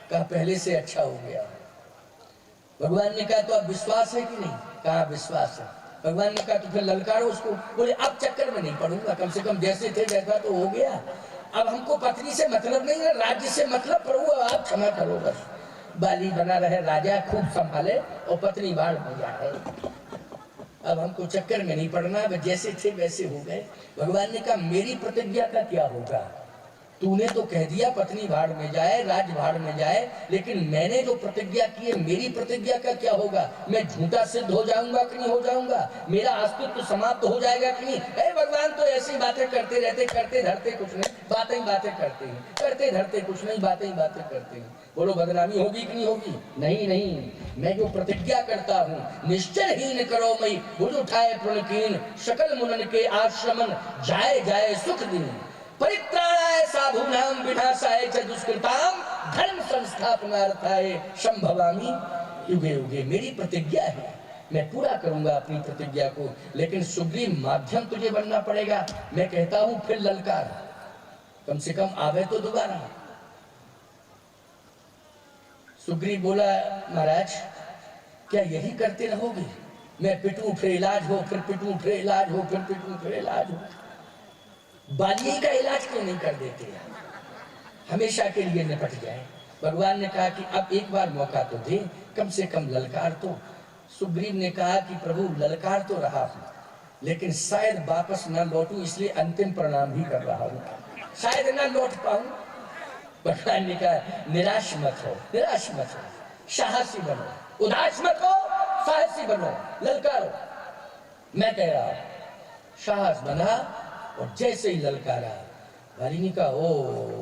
कहा पहले से अच्छा हो गया। भगवान ने कहा तो अब विश्वास है कि नहीं? कहा विश्वास है। भगवान ने कहा तो फिर ललकारो उसको। बोले अब चक्कर में नहीं पड़ूंगा, कम से कम जैसे थे वैसा तो हो गया, अब हमको पत्नी से मतलब नहीं है, राज्य से मतलब। प्रभु आप क्षमा करो, बस बाली बना रहे राजा, खूब संभाले और पत्नी बाढ़ हो जाए, अब हमको चक्कर में नहीं पड़ना, जैसे थे वैसे हो गए। भगवान ने कहा मेरी प्रतिज्ञा का क्या होगा? तूने तो कह दिया पत्नी भाड़ में जाए, राज भाड़ में जाए, लेकिन मैंने जो प्रतिज्ञा की है, मेरी प्रतिज्ञा का क्या होगा? मैं झूठा सिद्ध हो जाऊंगा कि नहीं हो जाऊंगा? मेरा अस्तित्व समाप्त हो जाएगा कि नहीं? अरे भगवान तो ऐसी बातें करते रहते, करते धरते कुछ नहीं, बातें ही बातें करते हैं, करते धरते कुछ नहीं, बातें ही बातें करते हैं। बोलो बदनामी होगी कि नहीं होगी? नहीं नहीं, मैं जो प्रतिज्ञा करता हूँ, निश्चयहीन करो मई भुज उठाए प्रणकीन, सकल मुनन के आश्रमन जाए जाए सुख दिन, परित्राणाय साधूनां विनाशाय च दुष्कृतां, धर्म संस्थापनार्थाय संभवामि युगे युगे। मेरी प्रतिज्ञा है, मैं पूरा करूंगा अपनी प्रतिज्ञा को, लेकिन सुग्रीव माध्यम तुझे बनना पड़ेगा। मैं कहता हूं फिर ललकार, कम से कम आवे तो दोबारा। सुग्रीव बोला महाराज क्या यही करते रहोगे? मैं पिटूं फिर इलाज हो, फिर पिटूं फिर इलाज हो, फिर पिटूं फिर इलाज हो। बाली का इलाज क्यों नहीं कर देते, हमेशा के लिए निपट जाए? भगवान ने कहा कि अब एक बार मौका तो दे, कम से कम ललकार तो। सुग्रीव ने कहा कि प्रभु ललकार तो रहा हूं, लेकिन शायद वापस न लौटूं, इसलिए अंतिम प्रणाम भी कर रहा हूं, शायद न लौट पाऊं। भगवान ने कहा निराश मत हो, निराश मत हो, साहसी बनो, उदास मत हो, साहसी बनो, ललकारो। मैं कह रहा हूं साहस बना, और जैसे ही ललकारा, वालिनी का ओ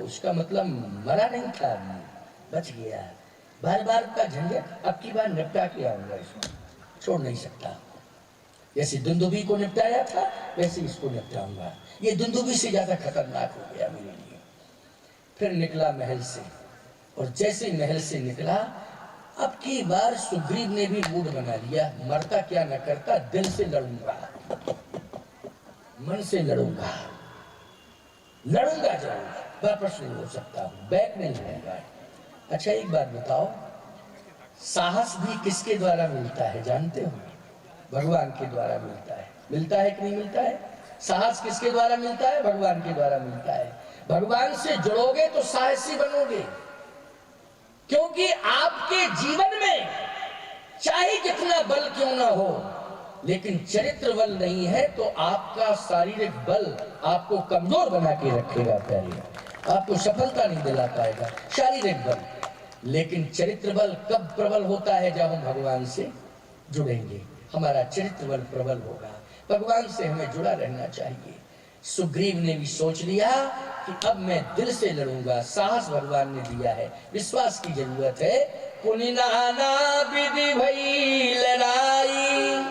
उसका मतलब मरा नहीं था, बच गया। बार बार का झंझट अब की बार निपटा के आऊंगा, इसको छोड़ नहीं सकता। जैसे दुंदुभी को निपटाया था वैसे इसको निपटाऊंगा, ये दुंदुभी से ज्यादा खतरनाक हो गया मेरे लिए। फिर निकला महल से, और जैसे महल से निकला, अब की बार सुग्रीव ने भी मूड बना लिया, मरता क्या न करता, दिल से लड़ूंगा, मन से लड़ूंगा, लड़ूंगा जरूर, वापस नहीं हो सकता, बैक नहीं होगा। अच्छा एक बात बताओ, साहस भी किसके द्वारा मिलता है जानते हो? भगवान के द्वारा मिलता है। मिलता है कि नहीं मिलता है? साहस किसके द्वारा मिलता है? भगवान के द्वारा मिलता है। भगवान से जुड़ोगे तो साहसी बनोगे, क्योंकि आपके जीवन में चाहे कितना बल क्यों ना हो, लेकिन चरित्र बल नहीं है तो आपका शारीरिक बल आपको कमजोर बना के रखेगा प्यारे, आपको सफलता नहीं दिला पाएगा शारीरिक बल। लेकिन चरित्र बल कब प्रबल होता है? जब हम भगवान से जुड़ेंगे, हमारा चरित्र बल प्रबल होगा। भगवान से हमें जुड़ा रहना चाहिए। सुग्रीव ने भी सोच लिया कि अब मैं दिल से लड़ूंगा। साहस भगवान ने दिया है, विश्वास की जरूरत है। पुनि नाना विधि भई लड़ाई,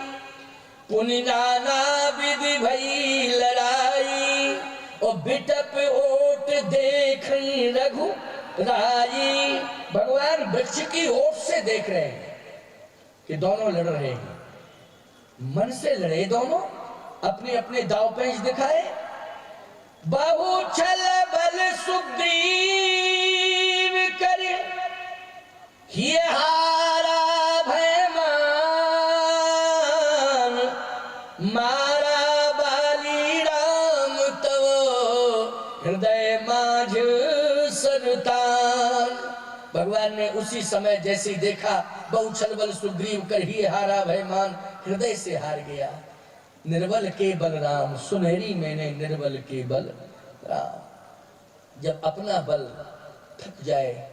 पुनि नाना विधि भई लड़ाई, और बिटप ओट देख रघु राई। भगवान वृक्ष की ओट से देख रहे हैं कि दोनों लड़ रहे हैं। मन से लड़े दोनों, अपने अपने दाव पेंच दिखाए। बहु छल बल सुग्रीव करे, ये हारा भय मान, मारा बाली राम तव हृदय माझ सरतान। भगवान ने उसी समय जैसे देखा, बहु छल बल सुग्रीव कर ही हारा भय मान, हृदय से हार गया। निर्बल के बल राम, सुनहरी मैंने निर्बल के बल राम। जब अपना बल थक जाए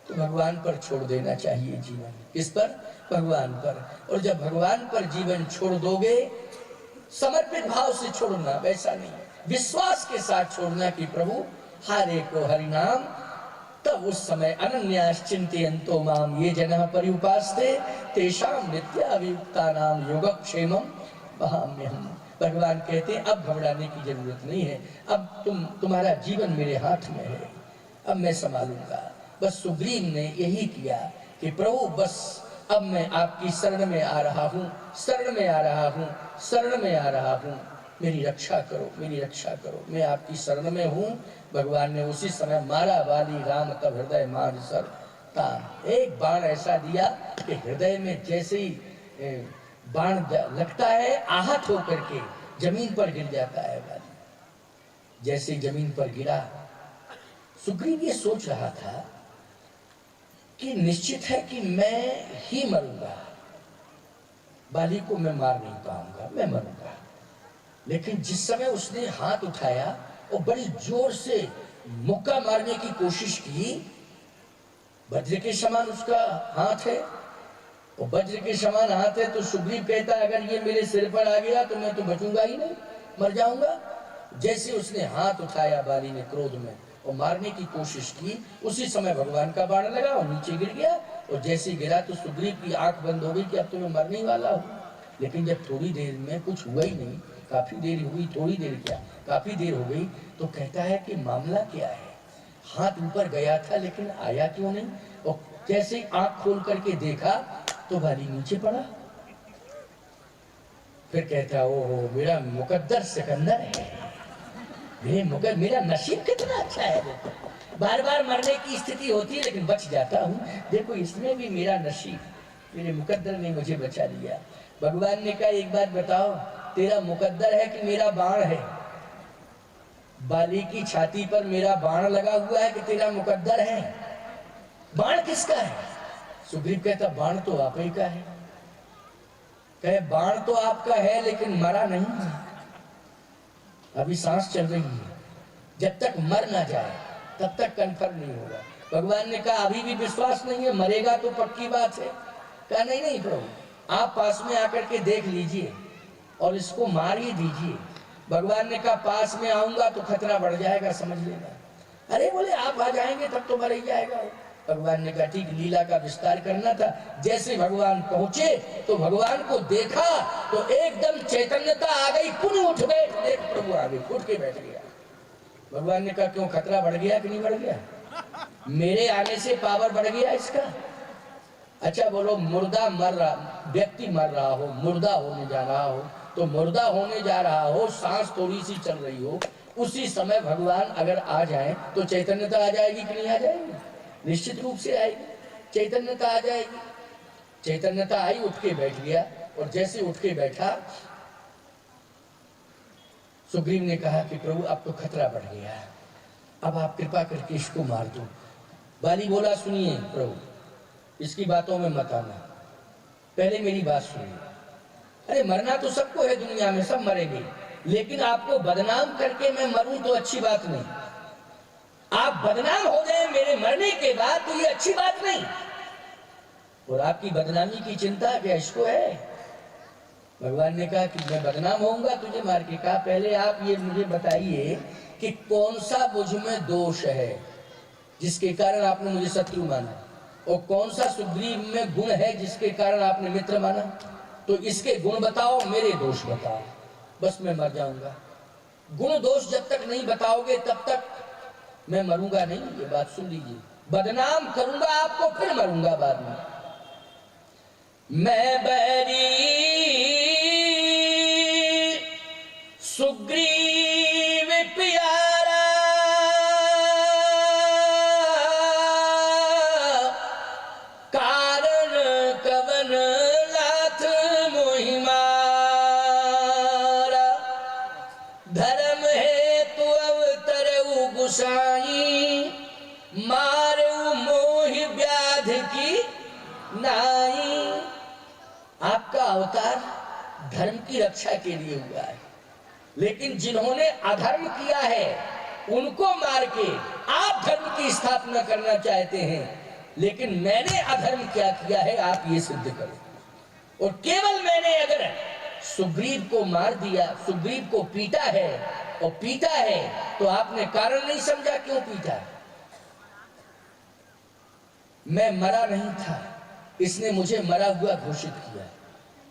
तो भगवान पर छोड़ देना चाहिए जीवन। किस पर? भगवान पर। और जब भगवान पर जीवन छोड़ दोगे, समर्पित भाव से छोड़ना, वैसा नहीं, विश्वास के साथ छोड़ना कि प्रभु हारे को हरि नाम, तब उस समय अनन्यास चिंतयन्तो माम ये जनः पर्युपास्ते तेषां नित्याभियुक्तानां योगक्षेमं वहाम्यहम्। भगवान कहते हैं अब घबराने की जरूरत नहीं है, अब तुम्हारा जीवन मेरे हाथ में है, अब मैं संभालूंगा। बस सुग्रीव ने यही किया कि प्रभु बस अब मैं आपकी शरण में आ रहा हूँ, शरण में आ रहा हूँ, शरण में आ रहा हूँ, मेरी रक्षा करो, मेरी रक्षा करो, मैं आपकी शरण में हूँ। भगवान ने उसी समय मारा बाली राम तब हृदय माझ सरतान। एक बाण ऐसा दिया कि हृदय में जैसे ही बाण लगता है, आहत होकर के जमीन पर गिर जाता है बाली। जैसे जमीन पर गिरा, सुग्रीव ये सोच रहा था कि निश्चित है कि मैं ही मरूंगा, बाली को मैं मार नहीं पाऊंगा, मैं मरूंगा। लेकिन जिस समय उसने हाथ उठाया और बड़ी जोर से मुक्का मारने की कोशिश की, वज्र के समान उसका हाथ है, और वज्र के समान हाथ है, तो सुग्रीव कहता है अगर ये मेरे सिर पर आ गया तो मैं तो बचूंगा ही नहीं, मर जाऊंगा। जैसे उसने हाथ उठाया बाली ने क्रोध में और मारने की कोशिश की, उसी समय भगवान का बाण लगा और नीचे गिर गया। और जैसे गिरा तो सुग्रीव की आंख बंद हो गई कि अब तो मैं मरने वाला हूँ। लेकिन जब थोड़ी देर में कुछ हुआ ही नहीं, काफी देर हुई, थोड़ी देर क्या काफी देर हो गई, तो कहता है कि मामला क्या है, हाथ ऊपर गया था लेकिन आया क्यों नहीं। और जैसे आंख खोल करके देखा तो बाली नीचे पड़ा। फिर कहता ओहो मेरा मुकद्दर सिकंदर है, मेरा नसीब कितना अच्छा है। बार बार मरने की स्थिति होती है लेकिन बच जाता हूँ, देखो इसमें भी मेरा नसीब, मेरे मुकद्दर ने मुझे बचा लिया। भगवान ने कहा एक बात बताओ, तेरा मुकद्दर है कि मेरा बाण है? बाली की छाती पर मेरा बाण लगा हुआ है कि तेरा मुकद्दर है? बाण किसका है? सुग्रीव कहता बाण तो आप ही का है। कहे बाण तो आपका है लेकिन मरा नहीं है, अभी सांस चल रही है, जब तक मर ना जाए तब तक कंफर्म नहीं होगा। भगवान ने कहा अभी भी विश्वास नहीं है, मरेगा तो पक्की बात है। कहा नहीं नहीं प्रभु, आप पास में आकर के देख लीजिए और इसको मार ही दीजिए। भगवान ने कहा पास में आऊंगा तो खतरा बढ़ जाएगा, समझ लेना। अरे बोले आप आ जाएंगे तब तो मर ही जाएगा। भगवान ने कहा ठीक, लीला का विस्तार करना था। जैसे भगवान पहुंचे तो भगवान को देखा तो एकदम चैतन्यता आ गई, पुनः उठ गए, देख प्रभु आ गए, उठ के बैठ गया। भगवान ने कहा क्यों, खतरा बढ़ गया कि नहीं बढ़ गया? मेरे आने से पावर बढ़ गया इसका? अच्छा बोलो, मुर्दा मर रहा, व्यक्ति मर रहा हो, मुर्दा होने जा रहा हो, तो मुर्दा होने जा रहा हो, सांस थोड़ी सी चल रही हो, उसी समय भगवान अगर आ जाए तो चैतन्यता आ जाएगी कि नहीं आ जाएगी? निश्चित रूप से आएगी, चैतन्यता आ जाएगी। चैतन्यता आई, उठ के बैठ गया। और जैसे उठ के बैठा, सुग्रीव ने कहा कि प्रभु अब तो खतरा बढ़ गया, अब आप कृपा करके इसको मार दो। बाली बोला सुनिए प्रभु, इसकी बातों में मत आना, पहले मेरी बात सुनिए। अरे मरना तो सबको है दुनिया में, सब मरेंगे, लेकिन आपको बदनाम करके मैं मरूं तो अच्छी बात नहीं। आप बदनाम हो गए मेरे मरने के बाद तो ये अच्छी बात नहीं। और आपकी बदनामी की चिंता क्या इसको है? भगवान ने कहा कि मैं बदनाम होऊंगा तुझे मार के। कहा पहले आप ये मुझे बताइए कि कौन सा मुझ में दोष है जिसके कारण आपने मुझे शत्रु माना, और कौन सा सुग्रीव में गुण है जिसके कारण आपने मित्र माना। तो इसके गुण बताओ, मेरे दोष बताओ, बस मैं मर जाऊंगा। गुण दोष जब तक नहीं बताओगे तब तक मैं मरूंगा नहीं। ये बात सुन लीजिए, बदनाम करूंगा आपको फिर मरूंगा बाद में। मैं बैरी सुग्रीव प्यारा, कारण कवन लाथ मोहि मारा। धर्म हेतु अवतरऊ गुसाई, मारऊ मोहि व्याध की नाई। आपका अवतार धर्म की रक्षा के लिए हुआ है, लेकिन जिन्होंने अधर्म किया है उनको मार के आप धर्म की स्थापना करना चाहते हैं। लेकिन मैंने अधर्म क्या किया है आप ये सिद्ध करो। और केवल मैंने अगर सुग्रीव को मार दिया, सुग्रीव को पीटा है, और पीटा है तो आपने कारण नहीं समझा क्यों पीटा। मैं मरा नहीं था, इसने मुझे मरा हुआ घोषित किया।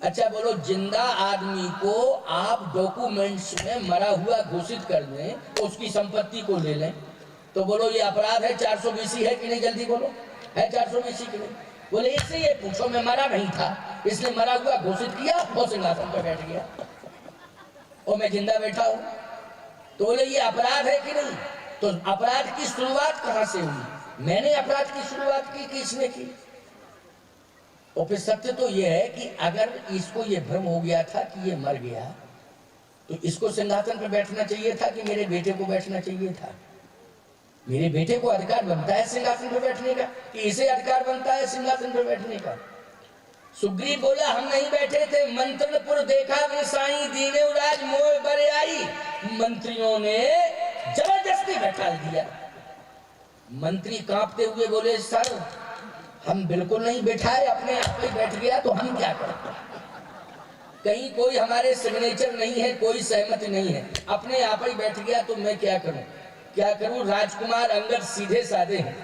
अच्छा बोलो, जिंदा आदमी को आप डॉक्यूमेंट्स में मरा हुआ घोषित कर दें, उसकी संपत्ति को ले लें, तो बोलो ये अपराध है? 420 है कि नहीं? जल्दी बोलो, है 420 की नहीं? बोले इससे ये पूछो, मैं मरा नहीं था, इसने मरा हुआ घोषित किया और सिंहासन पर बैठ गया और मैं जिंदा बैठा हूं, तो बोले ये अपराध है कि नहीं? तो अपराध की शुरुआत कहां से हुई? मैंने अपराध की शुरुआत की कि इसने की? और फिर सत्य तो यह है कि अगर इसको ये भ्रम हो गया था कि ये मर गया, तो इसको सिंहासन पर बैठना चाहिए था कि मेरे बेटे को बैठना चाहिए था? मेरे बेटे को अधिकार बनता है सिंहासन पर बैठने का कि इसे अधिकार बनता है सिंहासन पर बैठने का? सुग्रीव बोला हम नहीं बैठे थे, मंत्रणपुर देखा मैं साईं दीनेवराज मोह बरे आई। मंत्रियों ने जबरदस्ती बैठा दिया। मंत्री कांपते हुए बोले सर हम बिल्कुल नहीं बैठाए, अपने आप ही बैठ गया, तो हम क्या करें? कहीं कोई हमारे सिग्नेचर नहीं है, कोई सहमति नहीं है, अपने आप ही बैठ गया, तो मैं क्या करूं? क्या करूं? राजकुमार अंगद सीधे साधे हैं,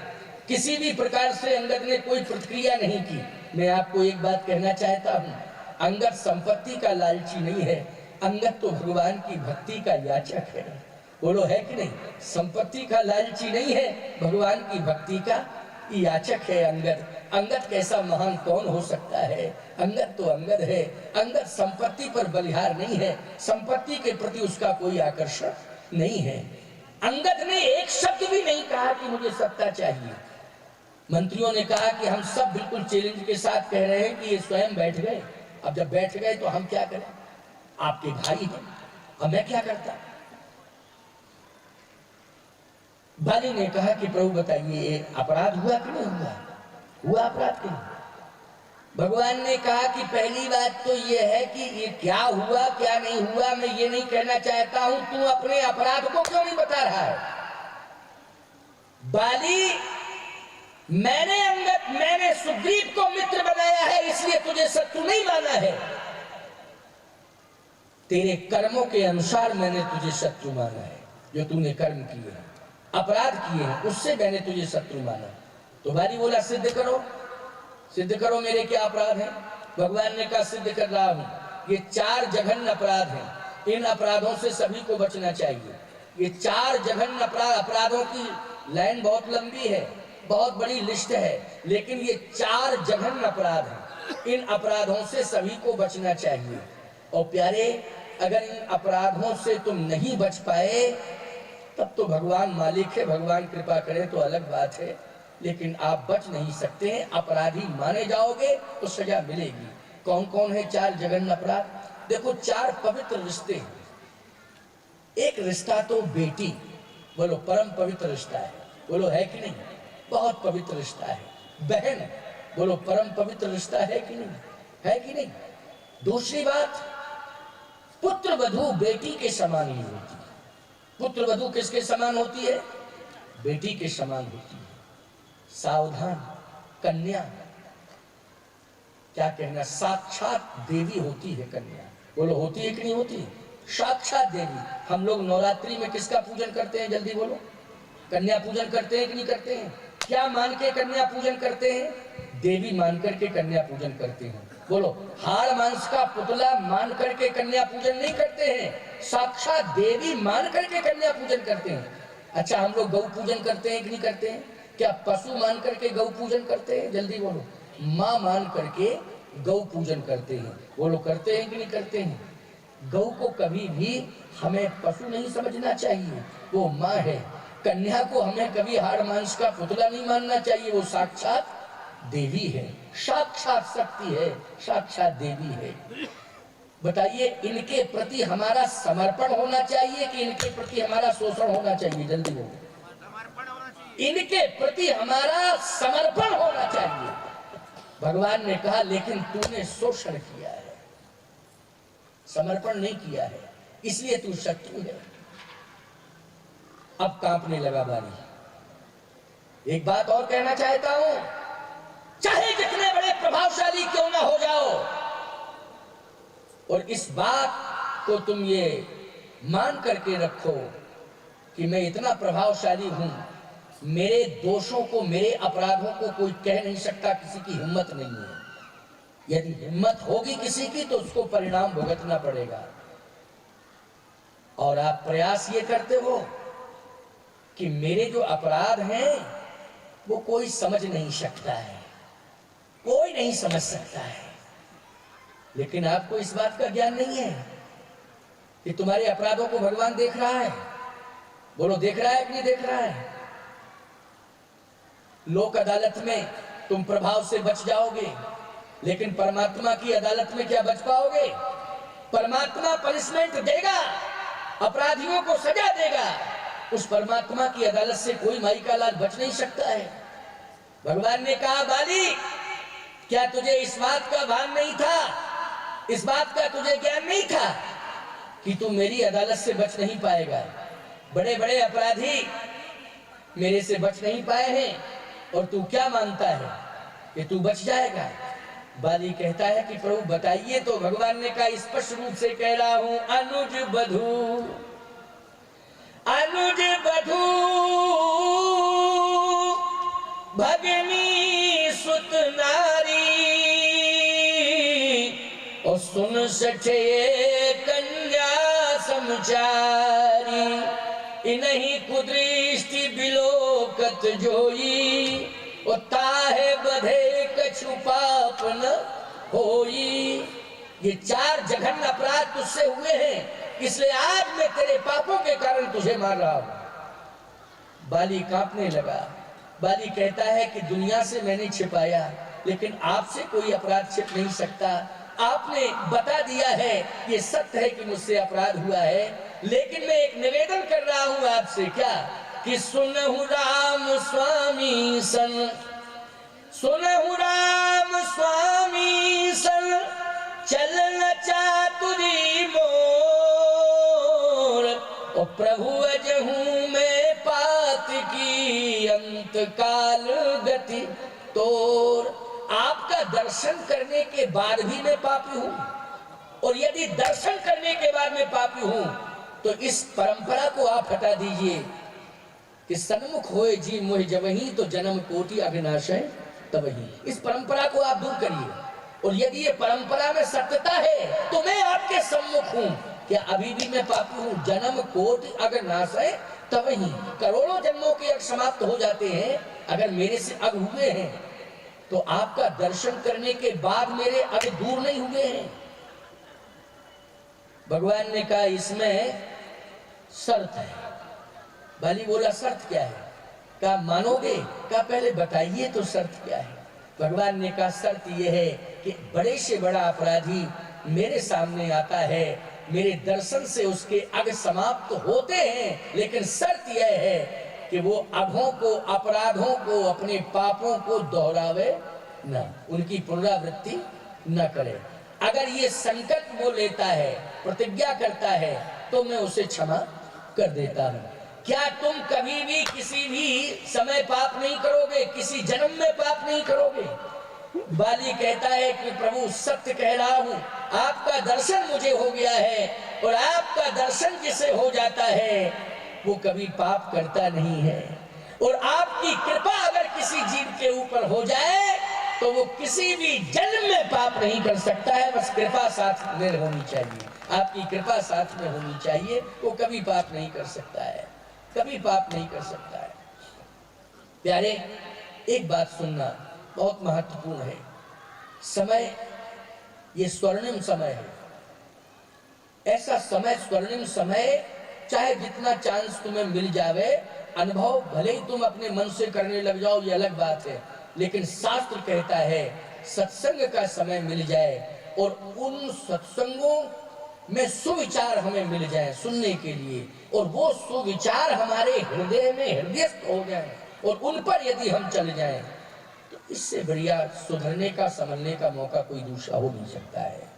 किसी भी प्रकार से अंगद ने कोई प्रतिक्रिया नहीं की। मैं आपको एक बात कहना चाहता हूं, अंगद संपत्ति का लालची नहीं है, अंगद तो भगवान की भक्ति का याचक है। बोलो है कि नहीं? संपत्ति का लालची नहीं है, भगवान की भक्ति का याचक है अंगद। अंगद कैसा महान कौन हो सकता है? अंगद तो अंगद है। अंगद संपत्ति पर बलिहार नहीं है, संपत्ति के प्रति उसका कोई आकर्षण नहीं है। अंगद ने एक शब्द भी नहीं कहा कि मुझे सत्ता चाहिए। मंत्रियों ने कहा कि हम सब बिल्कुल चैलेंज के साथ कह रहे हैं कि ये स्वयं बैठ गए, अब जब बैठ गए तो हम क्या करें? आपके भाई हैं, अब मैं क्या करता? बाली ने कहा कि प्रभु बताइए ये अपराध हुआ कि नहीं हुआ? हुआ अपराध कि नहीं? भगवान ने कहा कि पहली बात तो ये है कि ये क्या हुआ क्या नहीं हुआ मैं ये नहीं कहना चाहता हूं, तू अपने अपराध को क्यों नहीं बता रहा है? बाली, मैंने सुग्रीव को मित्र बनाया है, इसलिए तुझे शत्रु नहीं माना है। तेरे कर्मों के अनुसार मैंने तुझे शत्रु माना है, जो तूने कर्म किए हैं, अपराध किए हैं, उससे मैंने तुझे शत्रु माना। तो बाली बोला सिद्ध करो, सिद्ध करो मेरे क्या अपराध हैं? भगवान ने कहा सिद्ध कर रहा हूं, ये 4 जघन्य अपराध हैं, इन अपराधों से सभी को बचना चाहिए। ये 4 जघन्य अपराधों की लाइन बहुत लंबी है, बहुत बड़ी लिस्ट है, लेकिन ये 4 जघन्य अपराध हैं, इन अपराधों से सभी को बचना चाहिए। और प्यारे, अगर इन अपराधों से तुम नहीं बच पाए तब तो भगवान मालिक है, भगवान कृपा करे तो अलग बात है, लेकिन आप बच नहीं सकते हैं। अपराधी माने जाओगे तो सजा मिलेगी। कौन कौन है 4 जघन्य अपराध? देखो, 4 पवित्र रिश्ते हैं। एक रिश्ता तो बेटी, बोलो परम पवित्र रिश्ता है, बोलो है कि नहीं? बहुत पवित्र रिश्ता है। बहन, बोलो परम पवित्र रिश्ता है कि नहीं? है कि नहीं? दूसरी बात, पुत्र वधू बेटी के समान ही होती है। पुत्र वधू किसके समान होती है? बेटी के समान होती है। सावधान, कन्या क्या कहना, साक्षात देवी होती है कन्या। बोलो होती है कि नहीं होती? साक्षात देवी। हम लोग नवरात्रि में किसका पूजन करते हैं? जल्दी बोलो। कन्या पूजन करते हैं कि नहीं करते हैं? क्या मान के कन्या पूजन करते हैं? देवी मान करके कन्या पूजन करते हैं। बोलो, हाड़ मांस का पुतला मान करके कन्या पूजन नहीं करते हैं, साक्षात देवी मान करके कन्या पूजन करते हैं। अच्छा, हम लोग गौ पूजन करते हैं कि नहीं करते हैं? क्या पशु मान करके गौ पूजन करते हैं? जल्दी बोलो। माँ मान करके गौ पूजन करते हैं। बोलो, करते हैं कि नहीं करते हैं? गौ को कभी भी हमें पशु नहीं समझना चाहिए, वो माँ है। कन्या को हमें कभी हाड़ मांस का पुतला नहीं मानना चाहिए, वो साक्षात देवी है, साक्षात शक्ति है, साक्षात देवी है। बताइए, इनके प्रति हमारा समर्पण होना चाहिए कि इनके प्रति हमारा शोषण होना चाहिए? जल्दी बोलो। इनके प्रति हमारा समर्पण होना चाहिए। भगवान ने कहा, लेकिन तूने शोषण किया है, समर्पण नहीं किया है, इसलिए तू शत्रु है। अब कांपने लगा बाली। एक बात और कहना चाहता हूं, चाहे जितने बड़े प्रभावशाली क्यों ना हो जाओ, और इस बात को तुम ये मान करके रखो कि मैं इतना प्रभावशाली हूं, मेरे दोषों को, मेरे अपराधों को कोई कह नहीं सकता, किसी की हिम्मत नहीं है। यदि हिम्मत होगी किसी की तो उसको परिणाम भुगतना पड़ेगा। और आप प्रयास ये करते हो कि मेरे जो अपराध हैं वो कोई समझ नहीं सकता है, कोई नहीं समझ सकता है। लेकिन आपको इस बात का ज्ञान नहीं है कि तुम्हारे अपराधों को भगवान देख रहा है। बोलो, देख रहा है कि नहीं देख रहा है? लोक अदालत में तुम प्रभाव से बच जाओगे, लेकिन परमात्मा की अदालत में क्या बच पाओगे? परमात्मा पनिशमेंट देगा, अपराधियों को सजा देगा। उस परमात्मा की अदालत से कोई माई का लाल बच नहीं सकता है। भगवान ने कहा, बाली, क्या तुझे इस बात का भान नहीं था, इस बात का तुझे ज्ञान नहीं था कि तू मेरी अदालत से बच नहीं पाएगा? बड़े बड़े अपराधी मेरे से बच नहीं पाए हैं, और तू क्या मानता है कि तू बच जाएगा? बाली कहता है कि प्रभु बताइए। तो भगवान ने कहा, स्पष्ट रूप से कह रहा हूं, अनुज बधू, अनुज बधू भगनी सुत नारी, और सुन सठे कन्या समचारी, इन्हीं कुदृष्टि बिलोकत जोई, और ताहे बधे कछु पाप न होई। ये 4 जघन्य अपराध तुझसे हुए हैं, इसलिए आज मैं तेरे पापों के कारण तुझे मार रहा हूं। बाली कांपने लगा। बाली कहता है कि दुनिया से मैंने छिपाया, लेकिन आपसे कोई अपराध छिप नहीं सकता। आपने बता दिया है, ये सत्य है कि मुझसे अपराध हुआ है, लेकिन मैं एक निवेदन कर रहा हूं आपसे, क्या कि सुनहु राम स्वामी सन, सुनहु राम स्वामी सन, चलन चातुरी मोर, और प्रभु अजहू में पात की अंत काल गति तोर। आपका दर्शन करने के बाद भी मैं पापी हूं, और यदि दर्शन करने के बाद मैं पापी हूं तो इस परंपरा को आप हटा दीजिए कि सन्मुख होए जी मोहि जबहि, तो जन्म कोटि अविनाशय तबहि। इस परंपरा को आप दूर करिए, और यदि ये परंपरा में सत्यता है तो मैं आपके सम्मुख हूं। क्या अभी भी मैं पापी हूं? जन्म कोटि अविनाशय तबहि, करोड़ों जन्मों के अग समाप्त हो जाते हैं, अगर मेरे से अग हुए हैं तो आपका दर्शन करने के बाद मेरे अग दूर नहीं हुए हैं। भगवान ने कहा, इसमें शर्त है। बाली बोला, शर्त क्या है? कहा, मानोगे? कहा, पहले बताइए तो शर्त क्या है? भगवान ने कहा, शर्त यह है कि बड़े से बड़ा अपराधी मेरे सामने आता है, मेरे दर्शन से उसके अग समाप्त होते हैं, लेकिन शर्त यह है कि वो अघों को, अपराधों को, अपने पापों को दोहरावे न, उनकी पुनरावृत्ति न करे। अगर ये संकल्प वो लेता है, प्रतिज्ञा करता है, तो मैं उसे क्षमा कर देता हूं। क्या तुम कभी भी किसी भी समय पाप नहीं करोगे? किसी जन्म में पाप नहीं करोगे? बाली कहता है कि प्रभु सत्य कह रहा हूं, आपका दर्शन मुझे हो गया है, और आपका दर्शन जिसे हो जाता है वो कभी पाप करता नहीं है। और आपकी कृपा अगर किसी जीव के ऊपर हो जाए तो वो किसी भी जन्म में पाप नहीं कर सकता है। बस कृपा साथ में होनी चाहिए, आपकी कृपा साथ में होनी चाहिए, वो कभी पाप नहीं कर सकता है, कभी पाप नहीं कर सकता है। प्यारे, एक बात सुनना बहुत महत्वपूर्ण है। समय ये स्वर्णिम समय है, ऐसा समय, स्वर्णिम समय, चाहे जितना चांस तुम्हें मिल जावे, अनुभव भले ही तुम अपने मन से करने लग जाओ, ये अलग बात है, लेकिन शास्त्र कहता है सत्संग का समय मिल जाए और उन सत्संगों में सुविचार हमें मिल जाए सुनने के लिए, और वो सुविचार हमारे हृदय में हृदयस्थ हो जाए और उन पर यदि हम चल जाएं, तो इससे बढ़िया सुधरने का, संभलने का मौका कोई दूसरा हो नहीं सकता है,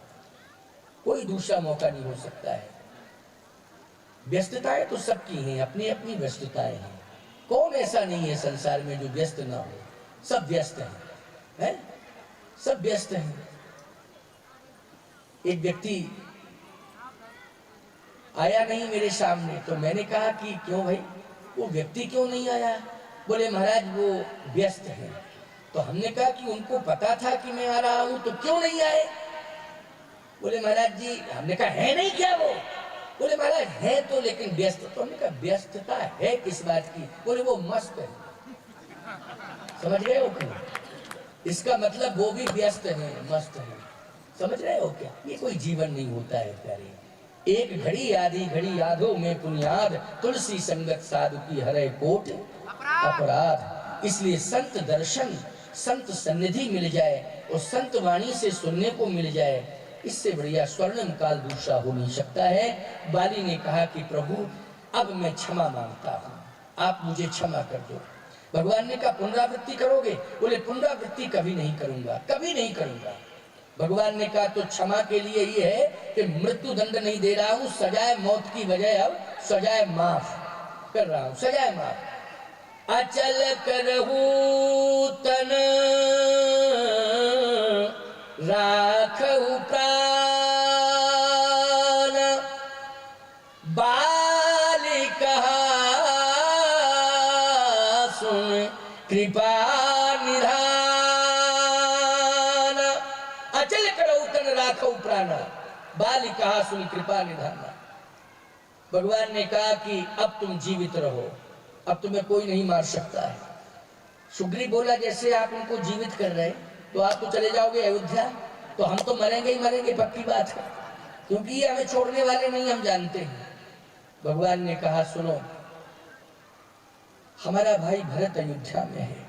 कोई दूसरा मौका नहीं हो सकता है। व्यस्तताएं तो सबकी हैं, अपनी अपनी व्यस्तताएं हैं, कौन ऐसा नहीं है संसार में जो व्यस्त ना हो? सब व्यस्त हैं, सब व्यस्त हैं। एक व्यक्ति आया नहीं मेरे सामने, तो मैंने कहा कि क्यों भाई, वो व्यक्ति क्यों नहीं आया? बोले महाराज वो व्यस्त है। तो हमने कहा कि उनको पता था कि मैं आ रहा हूं, तो क्यों नहीं आए? बोले महाराज जी, हमने कहा है नहीं क्या वो? बोले महाराज है तो, लेकिन व्यस्त। तो हमने कहा व्यस्तता है किस बात की? बोले वो मस्त है। समझ रहे हो क्या? इसका मतलब वो भी व्यस्त है, मस्त है। समझ रहे हो क्या? ये कोई जीवन नहीं होता है प्यारे। एक घड़ी आधी घड़ी यादों में पुनियाद, तुलसी संगत साधु की हरे कोट अपराध। इसलिए संत दर्शन, संत सन्निधि मिल जाए और संत वाणी से सुनने को मिल जाए, इससे बढ़िया स्वर्णिम काल दूसरा हो नहीं सकता है। बाली ने कहा कि प्रभु अब मैं क्षमा मांगता हूँ, आप मुझे क्षमा कर दो। भगवान ने कहा पुनरावृत्ति करोगे? बोले पुनरावृत्ति कभी नहीं करूंगा, कभी नहीं करूंगा। भगवान ने कहा तो क्षमा के लिए ये है कि मृत्यु दंड नहीं दे रहा हूँ, सजाए मौत की बजाय अब सजाए माफ कर रहा हूँ, सजाए माफ। अचल करहू तन राखहु प्राण, बाली कहा सुन कृपा निधान। अचल करहु तन राखहु प्राण, बाली कहा सुन कृपा निधान। भगवान ने कहा कि अब तुम जीवित रहो, अब तुम्हें कोई नहीं मार सकता है। सुग्रीव बोला जैसे आप उनको जीवित कर रहे तो आप तो चले जाओगे अयोध्या, तो हम तो मरेंगे ही मरेंगे, पक्की बात है, क्योंकि ये हमें छोड़ने वाले नहीं, हम जानते हैं। भगवान ने कहा सुनो, हमारा भाई भरत अयोध्या में है,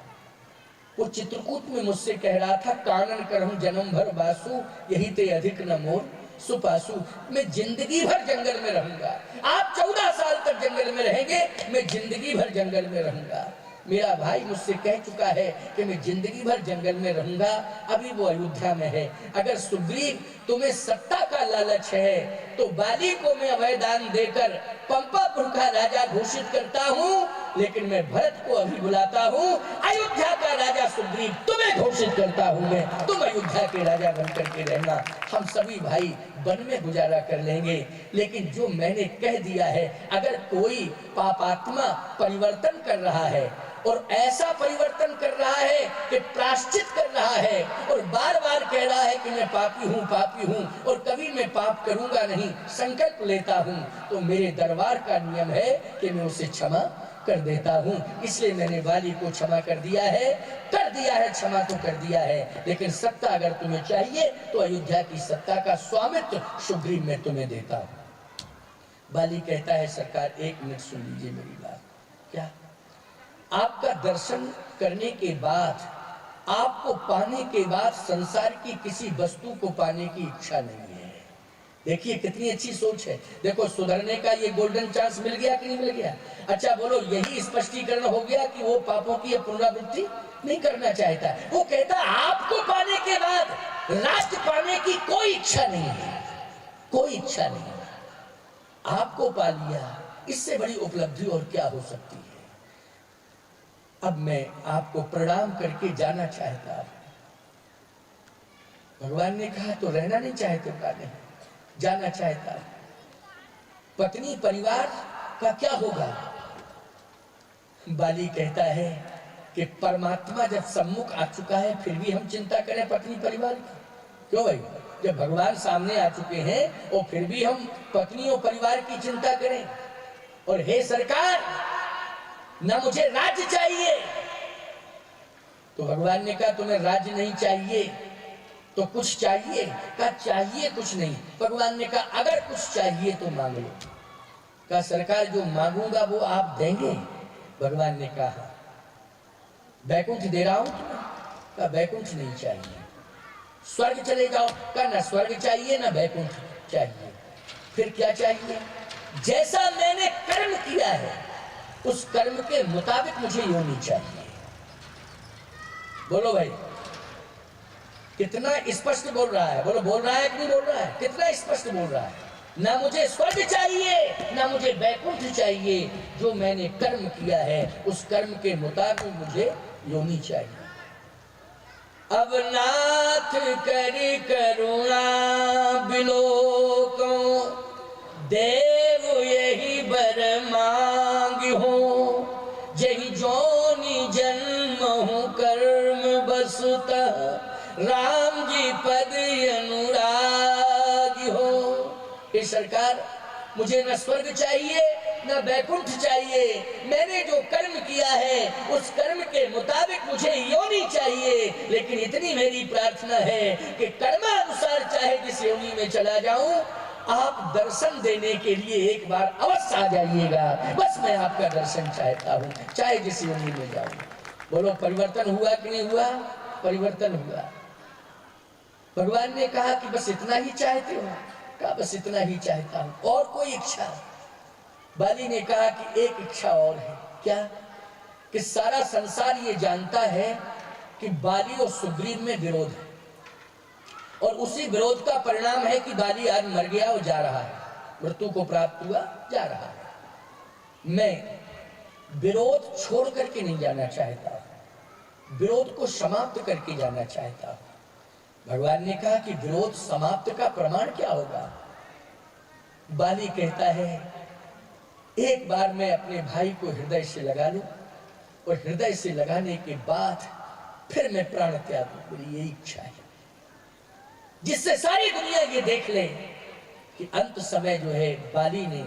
वो चित्रकूट में मुझसे कह रहा था कानन करहूं जन्म भर बासु, यही ते अधिक न मोर सुपासु। मैं जिंदगी भर जंगल में रहूंगा, आप 14 साल तक जंगल में रहेंगे, मैं जिंदगी भर जंगल में रहूंगा। मेरा भाई मुझसे कह चुका है कि मैं जिंदगी भर जंगल में रहूंगा, अभी वो अयोध्या में है। अगर सुग्रीव तुम्हें सत्ता का लालच है तो बाली को मैं अभय दान देकर पंपापुर का राजा घोषित करता हूँ, लेकिन मैं भरत को अभी बुलाता हूँ, अयोध्या का राजा सुग्रीव तुम्हें घोषित करता हूँ मैं, तुम अयोध्या के राजा बनकर के रहना, हम सभी भाई वन में गुजारा कर लेंगे। लेकिन जो मैंने कह दिया है, अगर कोई पापात्मा परिवर्तन कर रहा है और ऐसा परिवर्तन कर रहा है कि प्रायश्चित कर रहा है और बार बार कह रहा है कि मैं पापी हूँ और कभी मैं पाप करूंगा नहीं, संकल्प लेता हूँ, तो मेरे दरबार का नियम है कि मैं उसे क्षमा कर देता हूँ। इसलिए मैंने बाली को क्षमा कर दिया है, क्षमा तो कर दिया है। लेकिन सत्ता अगर तुम्हें चाहिए तो अयोध्या की सत्ता का स्वामित्व सुग्रीव में तुम्हें देता हूँ। बाली कहता है सरकार 1 मिनट सुन लीजिए मेरी बात। क्या? आपका दर्शन करने के बाद, आपको पाने के बाद संसार की किसी वस्तु को पाने की इच्छा नहीं है। देखिए कितनी अच्छी सोच है। देखो सुधरने का ये गोल्डन चांस मिल गया कि नहीं मिल गया? अच्छा बोलो, यही स्पष्टीकरण हो गया कि वो पापों की पुनरावृत्ति नहीं करना चाहता। वो कहता आपको पाने के बाद राज्य पाने की कोई इच्छा नहीं है, कोई इच्छा नहीं है। आपको पा लिया, इससे बड़ी उपलब्धि और क्या हो सकती है। अब मैं आपको प्रणाम करके जाना चाहता हूं। भगवान ने कहा तो रहना नहीं चाहते का नहीं, जाना चाहता हूं। पत्नी परिवार का क्या होगा? बाली कहता है कि परमात्मा जब सम्मुख आ चुका है फिर भी हम चिंता करें पत्नी परिवार की? क्यों भाई, जब भगवान सामने आ चुके हैं और फिर भी हम पत्नी और परिवार की चिंता करें? और हे सरकार, ना मुझे राज्य चाहिए। तो भगवान ने कहा तुम्हें राज्य नहीं चाहिए तो कुछ चाहिए? कहा चाहिए कुछ नहीं। भगवान ने कहा अगर कुछ चाहिए तो मांग लो। कहा सरकार जो मांगूंगा वो आप देंगे? भगवान ने कहा बैकुंठ दे रहा हूं तुम्हें। कहा बैकुंठ नहीं चाहिए। स्वर्ग चले जाओ। कहा ना स्वर्ग चाहिए ना बैकुंठ चाहिए। फिर क्या चाहिए? जैसा मैंने कर्म किया है उस कर्म के मुताबिक मुझे योनि चाहिए। बोलो भाई, कितना स्पष्ट बोल रहा है? बोलो, बोल रहा है कि नहीं बोल रहा है? कितना स्पष्ट बोल रहा है। ना मुझे स्वर्ग चाहिए ना मुझे बैकुंठ चाहिए, जो मैंने कर्म किया है उस कर्म के मुताबिक मुझे योनि चाहिए। अब नाथ कर करुणा बिलोको, देव यही बर मांग हो। जही जोनि जन्म हूँ कर्म बसता, राम जी पद अनुराग हो। हे सरकार, मुझे न स्वर्ग चाहिए न बैकुंठ चाहिए। मैंने जो कर्म किया है उस कर्म के मुताबिक मुझे योनि चाहिए। लेकिन इतनी मेरी प्रार्थना है कि कर्मानुसार चाहे जिस योनि में चला जाऊं, आप दर्शन देने के लिए एक बार अवश्य आ जाइएगा। बस मैं आपका दर्शन चाहता हूं, चाहे जिस योनि में जाऊं। बोलो, परिवर्तन हुआ कि नहीं हुआ? परिवर्तन हुआ। भगवान ने कहा कि बस इतना ही चाहते हो? कहा बस इतना ही चाहता हूं, और कोई इच्छा? बाली ने कहा कि एक इच्छा और है। क्या? कि सारा संसार ये जानता है कि बाली और सुग्रीव में विरोध है, और उसी विरोध का परिणाम है कि बाली आज मर गया और जा रहा है, मृत्यु को प्राप्त हुआ, जा रहा है। मैं विरोध छोड़ करके नहीं जाना चाहता, विरोध को समाप्त करके जाना चाहता हूं। भगवान ने कहा कि विरोध समाप्त का प्रमाण क्या होगा? बाली कहता है एक बार मैं अपने भाई को हृदय से लगा लूं, और हृदय से लगाने के बाद फिर मैं प्राण त्याग दूं। मेरी यही इच्छा है, जिससे सारी दुनिया ये देख ले कि अंत समय जो है बाली ने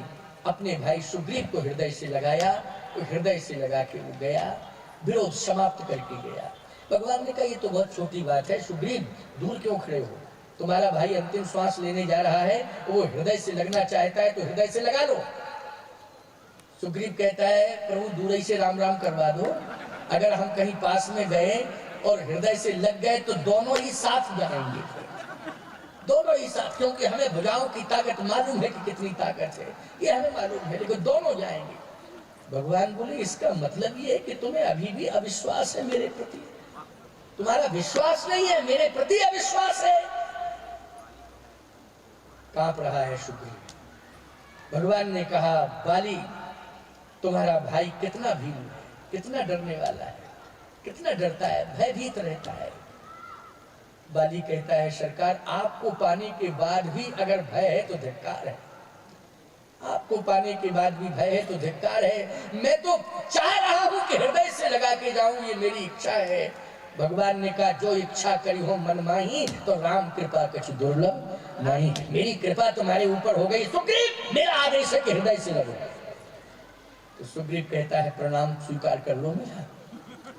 अपने भाई सुग्रीव को हृदय से लगाया, और हृदय से लगा के वो गया, विरोध समाप्त करके गया। भगवान ने कहा ये तो बहुत छोटी बात है, सुग्रीव दूर क्यों खड़े हो? तुम्हारा भाई अंतिम श्वास लेने जा रहा है, वो हृदय से लगना चाहता है तो हृदय से लगा लो। सुग्रीव कहता है प्रभु दूर ही से राम राम करवा दो। अगर हम कहीं पास में गए और हृदय से लग गए तो दोनों ही साथ जाएंगे, दोनों ही साथ, क्योंकि हमें भुजाओं की ताकत मालूम है कि कितनी ताकत है, ये हमें मालूम है, लेकिन दोनों जाएंगे। भगवान बोले इसका मतलब ये है कि तुम्हें अभी भी अविश्वास है मेरे प्रति, तुम्हारा विश्वास नहीं है, मेरे प्रति अविश्वास है। कांप रहा है सुग्रीव। भगवान ने कहा बाली, तुम्हारा भाई कितना भीरू है, कितना डरने वाला है, कितना डरता है, भयभीत रहता है। बाली कहता है सरकार, आपको पाने के बाद भी अगर भय है तो धिक्कार है, आपको पाने के बाद भी भय है तो धिक्कार है। मैं तो चाह रहा हूं कि हृदय से लगा के जाऊं, ये मेरी इच्छा है। भगवान ने कहा जो इच्छा करी हो मन माही, तो राम कृपा कुछ दुर्लभ नहीं। मेरी कृपा तुम्हारे ऊपर हो गई सुग्रीव, मेरा आदेश है कि हृदय से लगो। तो सुग्रीव कहता है प्रणाम स्वीकार कर लो मेरा,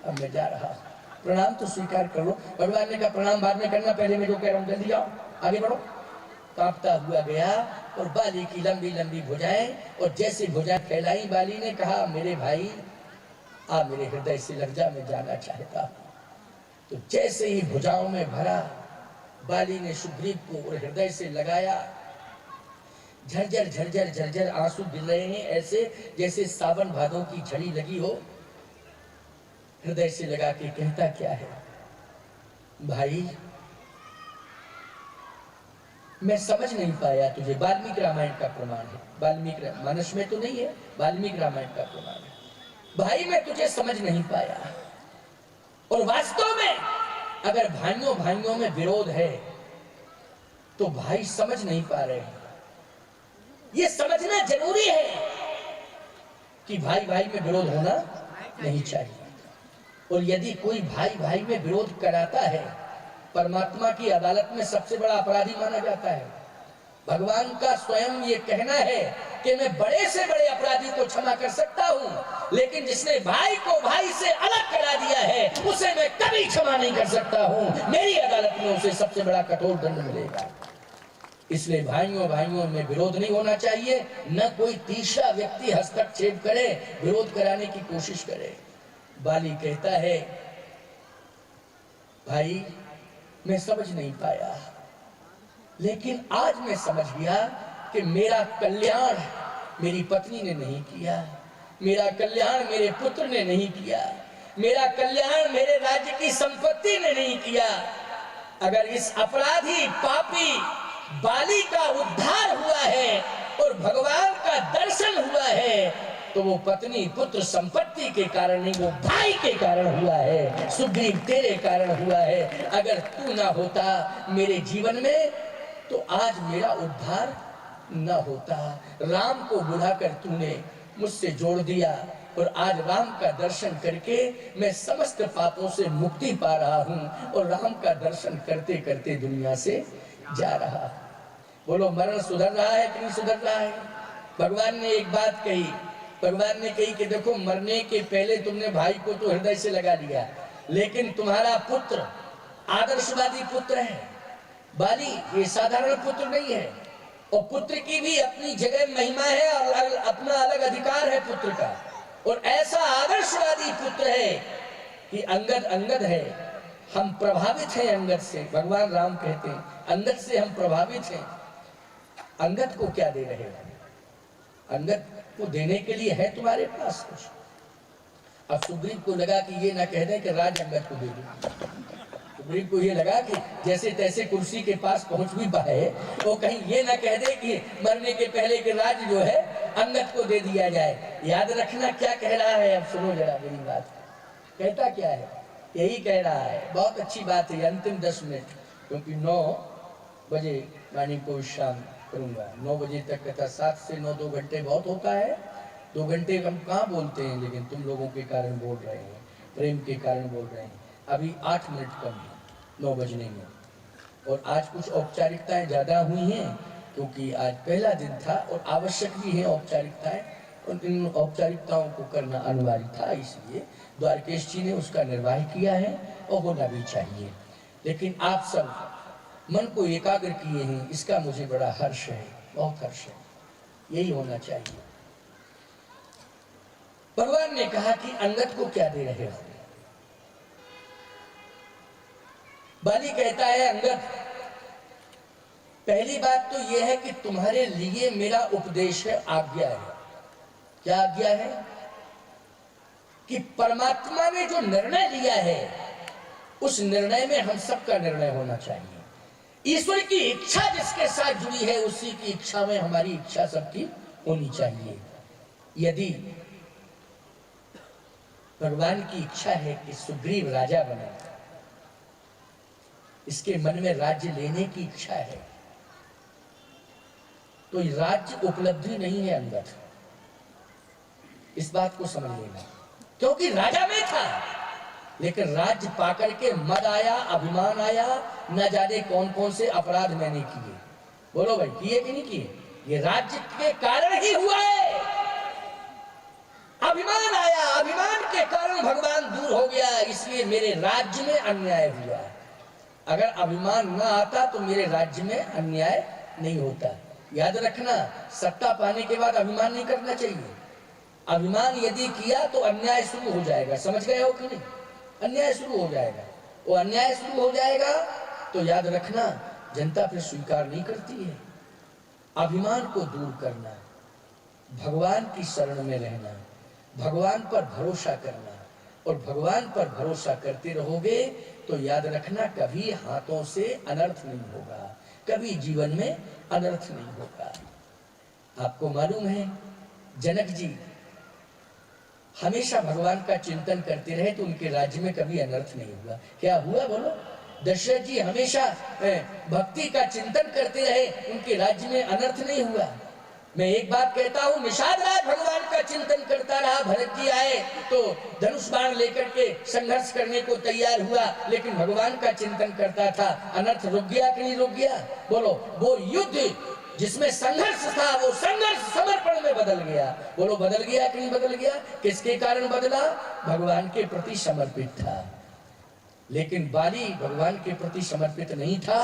अब मैं जा रहा हूं, प्रणाम तो स्वीकार कर लो। भगवान ने कहा प्रणाम बाद में करना, पहले मैं जो कह रहा हूं जल्दी जाओ, आगे बढ़ो। कांपता हुआ गया और बाली की लंबी लंबी भुजाएं, और जैसे भुजाएं फैलाई बाली ने कहा मेरे भाई आ मेरे हृदय से लग जा, मैं जाना चाहता हूं। तो जैसे ही भुजाओं में भरा, बाली ने सुग्रीव को हृदय से लगाया। झरझर झरझर झरझर आंसू गिर रहे हैं, ऐसे जैसे सावन भादों की झड़ी लगी हो। हृदय से लगा के कहता क्या है, भाई मैं समझ नहीं पाया तुझे। वाल्मीकि रामायण का प्रमाण है, वाल्मीकि मानस में तो नहीं है, वाल्मीकि रामायण का प्रमाण है। भाई मैं तुझे समझ नहीं पाया। और वास्तव में अगर भाइयों भाइयों में विरोध है तो भाई समझ नहीं पा रहे हैं। ये समझना जरूरी है कि भाई भाई में विरोध होना नहीं चाहिए। और यदि कोई भाई भाई में विरोध कराता है, परमात्मा की अदालत में सबसे बड़ा अपराधी माना जाता है। भगवान का स्वयं ये कहना है कि मैं बड़े से बड़े अपराधी को क्षमा कर सकता हूँ, लेकिन जिसने भाई को भाई से अलग करा दिया है उसे मैं कभी क्षमा नहीं कर सकता हूँ। मेरी अदालत में उसे सबसे बड़ा कठोर दंड मिलेगा। इसलिए भाइयों भाइयों में विरोध नहीं होना चाहिए। न कोई तीसरा व्यक्ति हस्तक्षेप करे, विरोध कराने की कोशिश करे। बाली कहता है, भाई मैं समझ नहीं पाया, लेकिन आज मैं समझ गया कि मेरा कल्याण मेरी पत्नी ने नहीं किया, मेरा कल्याण मेरे पुत्र ने नहीं किया, मेरा कल्याण मेरे राज्य की संपत्ति ने नहीं किया। अगर इस अपराधी पापी बाली का उद्धार हुआ है और भगवान का दर्शन हुआ है तो वो पत्नी पुत्र संपत्ति के कारण नहीं, वो भाई के कारण हुआ है। सुग्रीव तेरे कारण हुआ है। अगर तू ना होता मेरे जीवन में तो आज मेरा उद्धार न होता। राम को बुलाकर तूने मुझसे जोड़ दिया और आज राम का दर्शन करके मैं समस्त पापों से मुक्ति पा रहा हूँ और राम का दर्शन करते करते दुनिया से जा रहा। बोलो, मरण सुधर रहा है कि नहीं सुधर रहा है? भगवान ने एक बात कही, भगवान ने कही कि देखो, मरने के पहले तुमने भाई को तो हृदय से लगा लिया, लेकिन तुम्हारा पुत्र आदर्शवादी पुत्र है। बाली ये साधारण पुत्र नहीं है, और पुत्र की भी अपनी जगह महिमा है और अपना अलग अधिकार है पुत्र का। और ऐसा आदर्शवादी पुत्र है कि अंगद है। हम प्रभावित हैं अंगद से। भगवान राम कहते हैं अंगद से हम प्रभावित हैं। अंगद को क्या दे रहे हो? अंगद को देने के लिए है तुम्हारे पास कुछ? अब सुग्रीव को लगा कि ये ना कह दे कि राज अंगद को दे दो। सुग्रीव को ये लगा कि जैसे तैसे कुर्सी के पास पहुंच भी पाए, वो कहीं ये ना कह दे कि मरने के पहले के राज जो है अंगद को दे दिया जाए। याद रखना क्या कह रहा है। अब सुनो जरा मेरी बात। कहता क्या है? यही कह रहा है, बहुत अच्छी बात है। अंतिम 10 मिनट, क्योंकि 9 बजे वाणी को विश्राम करूंगा। 9 बजे तक कथा, 7 से 9 2 घंटे बहुत होता है। 2 घंटे हम कहाँ बोलते हैं, लेकिन तुम लोगों के कारण बोल रहे हैं, प्रेम के कारण बोल रहे हैं। अभी 8 मिनट कम है 9 बजने में। और आज कुछ औपचारिकताएं ज़्यादा हुई हैं, क्योंकि आज पहला दिन था और आवश्यक भी है औपचारिकताएं, और इन औपचारिकताओं को करना अनिवार्य था। इसलिए द्वारकेश जी ने उसका निर्वाह किया है और होना भी चाहिए। लेकिन आप सब मन को एकाग्र किए हैं, इसका मुझे बड़ा हर्ष है, बहुत हर्ष है। यही होना चाहिए। भगवान ने कहा कि अंगद को क्या दे रहे हो? बाली कहता है, अंगद, पहली बात तो यह है कि तुम्हारे लिए मेरा उपदेश है, आज्ञा है। क्या आज्ञा है? कि परमात्मा ने जो निर्णय लिया है उस निर्णय में हम सबका निर्णय होना चाहिए। ईश्वर की इच्छा जिसके साथ जुड़ी है उसी की इच्छा में हमारी इच्छा सबकी होनी चाहिए। यदि भगवान की इच्छा है कि सुग्रीव राजा बने, इसके मन में राज्य लेने की इच्छा है, तो राज्य उपलब्धि नहीं है अंगद। इस बात को समझ लेना, क्योंकि राजा में था, लेकिन राज्य पाकर के मद आया, अभिमान आया, न जाने कौन कौन से अपराध मैंने किए। बोलो भाई, किए कि नहीं किए? ये राज्य के कारण ही हुआ है। अभिमान आया, अभिमान के कारण भगवान दूर हो गया, इसलिए मेरे राज्य में अन्याय हुआ। अगर अभिमान न आता तो मेरे राज्य में अन्याय नहीं होता। याद रखना, सत्ता पाने के बाद अभिमान नहीं करना चाहिए। अभिमान यदि किया तो अन्याय शुरू हो जाएगा। समझ गए हो कि नहीं? अन्याय शुरू हो जाएगा। वो अन्याय शुरू हो जाएगा तो याद रखना, जनता फिर स्वीकार नहीं करती है। अभिमान को दूर करना, भगवान की शरण में रहना, भगवान पर भरोसा करना और भगवान पर भरोसा करते रहोगे तो याद रखना कभी हाथों से अनर्थ नहीं होगा, कभी जीवन में अनर्थ नहीं होगा। आपको मालूम है जनक जी हमेशा भगवान का चिंतन करते रहे तो उनके राज्य में कभी अनर्थ नहीं हुआ। क्या हुआ बोलो? दशरथ जी हमेशा भक्ति का चिंतन करते रहे, उनके राज्य में अनर्थ नहीं हुआ। मैं एक बात कहता हूँ, निषाद राज भगवान का चिंतन करता रहा, भरत जी आए तो धनुष बाण लेकर के संघर्ष करने को तैयार हुआ, लेकिन भगवान का चिंतन करता था। अनर्थ रुक गया कि नहीं रुक गया? बोलो, वो युद्ध जिसमें संघर्ष था वो संघर्ष समर्पण में बदल गया। बोलो, बदल गया कि नहीं बदल गया? किसके कारण बदला? भगवान के प्रति समर्पित था। लेकिन बाली भगवान के प्रति समर्पित नहीं था,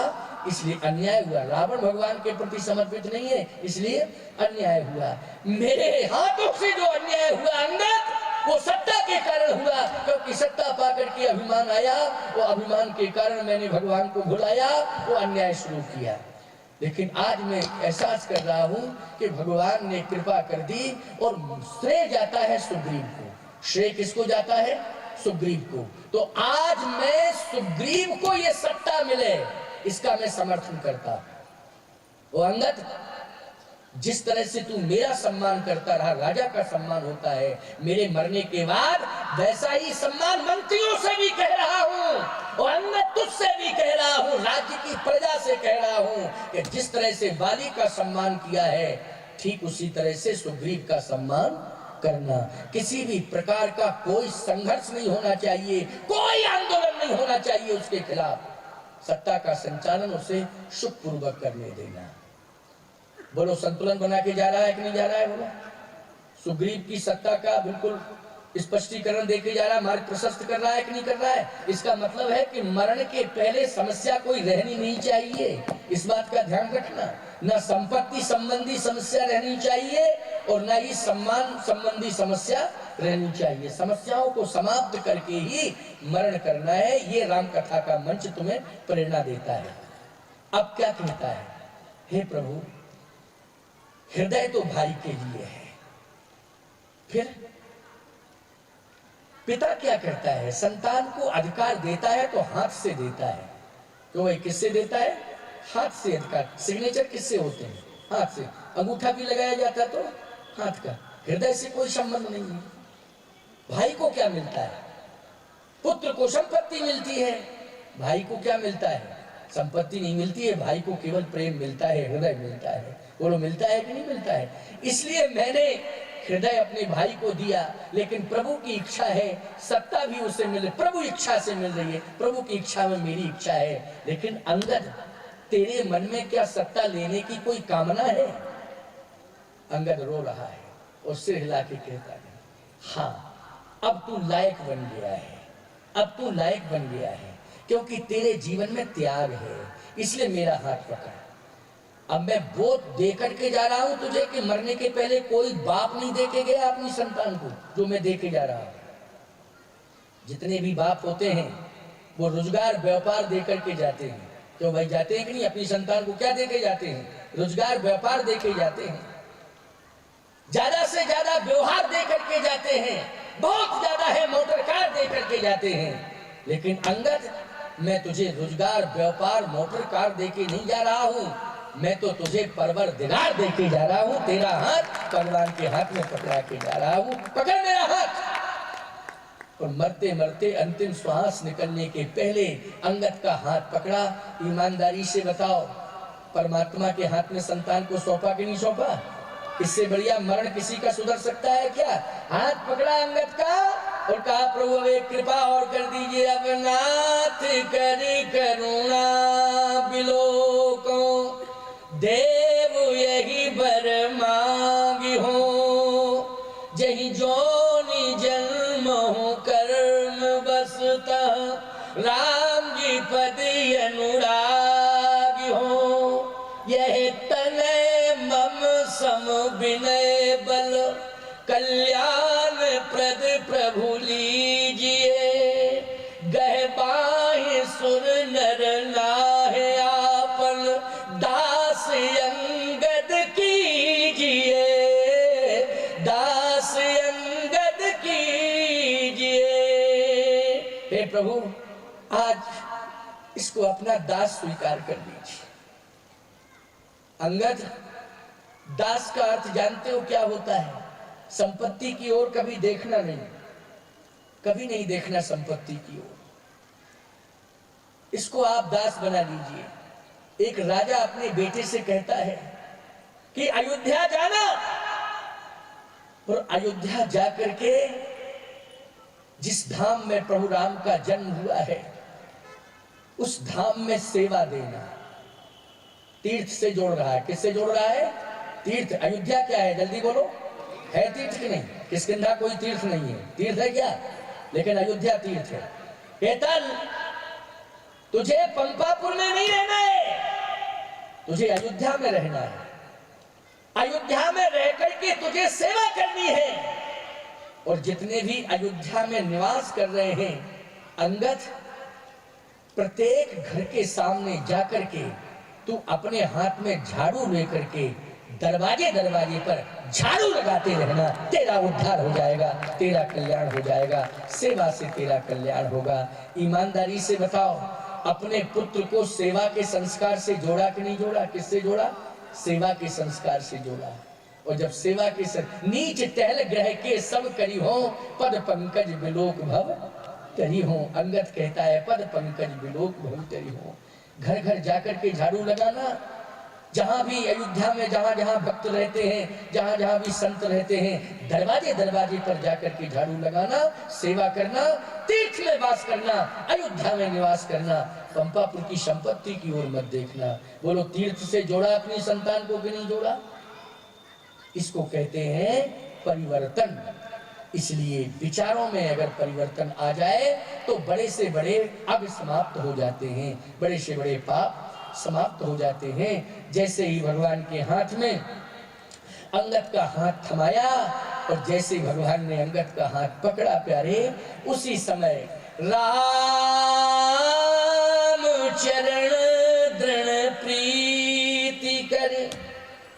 इसलिए अन्याय हुआ। रावण भगवान के प्रति समर्पित नहीं है, इसलिए अन्याय हुआ। मेरे हाथों से जो अन्याय हुआ अंगद, वो सत्ता के कारण हुआ, क्योंकि सत्ता पाकर के अभिमान आया, वो अभिमान के कारण मैंने भगवान को भुलाया, वो अन्याय शुरू किया। लेकिन आज मैं एहसास कर रहा हूं कि भगवान ने कृपा कर दी और श्रेय जाता है सुग्रीव को। श्रेय किसको जाता है? सुग्रीव को। तो आज मैं सुग्रीव को ये सत्ता मिले, इसका मैं समर्थन करता। वो अंगद, जिस तरह से तू मेरा सम्मान करता रहा, राजा का सम्मान होता है, मेरे मरने के बाद वैसा ही सम्मान मंत्रियों से भी कह रहा हूं, और अंगद तुझसे भी कह रहा हूं, राज्य की प्रजा से कह रहा हूं कि जिस तरह से बाली का सम्मान किया है, ठीक उसी तरह से सुग्रीव का सम्मान करना। किसी भी प्रकार का कोई संघर्ष नहीं होना चाहिए, कोई आंदोलन नहीं होना चाहिए उसके खिलाफ। सत्ता का संचालन उसे सुखपूर्वक करने देना। बोलो, संतुलन बना के जा रहा है कि नहीं जा रहा है? बोलो, सुग्रीव की सत्ता का बिल्कुल स्पष्टीकरण देके जा रहा है, मार्ग प्रशस्त कर रहा है कि नहीं कर रहा है? इसका मतलब है कि मरण के पहले समस्या कोई रहनी नहीं चाहिए, इस बात का ध्यान रखना। न संपत्ति संबंधी समस्या रहनी चाहिए और न ही सम्मान संबंधी समस्या रहनी चाहिए। समस्याओं को समाप्त करके ही मरण करना है, ये राम कथा का मंच तुम्हें प्रेरणा देता है। अब क्या कहता है? हे प्रभु, हृदय तो भाई के लिए है, फिर पिता क्या करता है? संतान को अधिकार देता है तो हाथ से देता है। तो वही किससे देता है? हाथ से अधिकार। सिग्नेचर किससे होते हैं? हाथ से। अंगूठा भी लगाया जाता तो हाथ का। हृदय से कोई संबंध नहीं है। भाई को क्या मिलता है? पुत्र को संपत्ति मिलती है, भाई को क्या मिलता है? संपत्ति नहीं मिलती है, भाई को केवल प्रेम मिलता है, हृदय मिलता है। बोलो, मिलता है कि नहीं मिलता है? इसलिए मैंने हृदय अपने भाई को दिया, लेकिन प्रभु की इच्छा है सत्ता भी उसे मिले, प्रभु इच्छा से मिल रही है, प्रभु की इच्छा में मेरी इच्छा है। लेकिन अंगद, तेरे मन में क्या सत्ता लेने की कोई कामना है? अंगद रो रहा है और सिर हिला के कहता है, हाँ, अब तू लायक बन गया है, अब तू लायक बन गया है, क्योंकि तेरे जीवन में त्याग है, इसलिए मेरा हाथ पकड़। अब मैं बोध दे करके जा रहा हूं तुझे कि मरने के पहले कोई बाप नहीं दे के गया अपनी संतान को, जो मैं दे के जा रहा हूं। जितने भी बाप होते हैं वो रोजगार व्यापार दे करके जाते हैं। क्यों भाई, जाते हैं कि नहीं? अपनी संतान को क्या दे के जाते हैं? रोजगार व्यापार दे के जाते हैं, ज्यादा से ज्यादा व्यवहार दे करके जाते हैं, बहुत ज्यादा है मोटर कार दे करके जाते हैं। लेकिन अंगद, मैं तुझे रोजगार व्यापार मोटर कार दे के नहीं जा रहा हूं, मैं तो तुझे परवरदिगार दे के जा रहा हूं। तेरा हाथ भगवान के हाथ में पकड़ा के जा रहा हूं, पकड़ मेरा हाथ। और मरते मरते अंतिम श्वास निकलने के पहले अंगद का हाथ पकड़ा। ईमानदारी से बताओ, परमात्मा के हाथ में संतान को सौंपा कि नहीं सौंपा? इससे बढ़िया मरण किसी का सुधर सकता है क्या? हाथ पकड़ा अंगद का और कहा, प्रभु अब एक कृपा और कर दीजिए, अब नाथ कर करुणा बिलोको, देव यही बर मांगी हो, जही जोनि जन्म हो कर्म बसता, राम जी पद अनुरागी हो, यह तनय मम सम विनय बल, कल्याण प्रद प्रभु लीजिए, गह बाहि सुर नर नाहे आपन, दास अंगद कीजिए, दास अंगद कीजिए। हैं प्रभु आज इसको अपना दास स्वीकार कर लीजिए। अंगद, दास का अर्थ जानते हो क्या होता है? संपत्ति की ओर कभी देखना नहीं, कभी नहीं देखना संपत्ति की ओर। इसको आप दास बना लीजिए। एक राजा अपने बेटे से कहता है कि अयोध्या जाना, और अयोध्या जाकर के जिस धाम में प्रभु राम का जन्म हुआ है उस धाम में सेवा देना। तीर्थ से जोड़ रहा है। किससे जोड़ रहा है? तीर्थ। अयोध्या क्या है? जल्दी बोलो, है तीर्थ कि नहीं? किष्किंधा कोई तीर्थ नहीं है, तीर्थ है क्या? लेकिन अयोध्या तीर्थ है। केतन, तुझे पंपापुर में नहीं रहना है, तुझे अयोध्या में रहना है। अयोध्या में रह करके तुझे सेवा करनी है। और जितने भी अयोध्या में निवास कर रहे हैं, अंगद, प्रत्येक घर के सामने जाकर के तू अपने हाथ में झाड़ू लेकर के दरवाजे दरवाजे पर झाड़ू लगाते रहना। तेरा उद्धार हो जाएगा, तेरा कल्याण हो जाएगा, सेवा से तेरा कल्याण होगा। ईमानदारी से बताओ, अपने पुत्र को सेवा के संस्कार से जोड़ा कि नहीं जोड़ा? किससे जोड़ा? सेवा के संस्कार से जोड़ा। और जब सेवा के नीच टहल ग्रह के सब करी हो, पद पंकज विलोक भव तरी हो। अंगद कहता है पद पंकज विलोक भव तरी हो। घर घर जाकर के झाड़ू लगाना। जहां भी अयोध्या में जहां जहां भक्त रहते हैं, जहां जहां भी संत रहते हैं, दरवाजे दरवाजे पर जाकर के झाड़ू लगाना, सेवा करना, तीर्थ में वास करना, अयोध्या में निवास करना। पंपापुर की संपत्ति की ओर मत देखना। बोलो, तीर्थ से जोड़ा अपनी संतान को कि नहीं जोड़ा? इसको कहते हैं परिवर्तन। इसलिए विचारों में अगर परिवर्तन आ जाए तो बड़े से बड़े अग समाप्त हो जाते हैं, बड़े से बड़े पाप समाप्त हो जाते हैं। जैसे ही भगवान के हाथ में अंगद का हाथ थमाया और जैसे भगवान ने अंगद का हाथ पकड़ा प्यारे, उसी समय राम चरण दृढ़ प्रीति करे।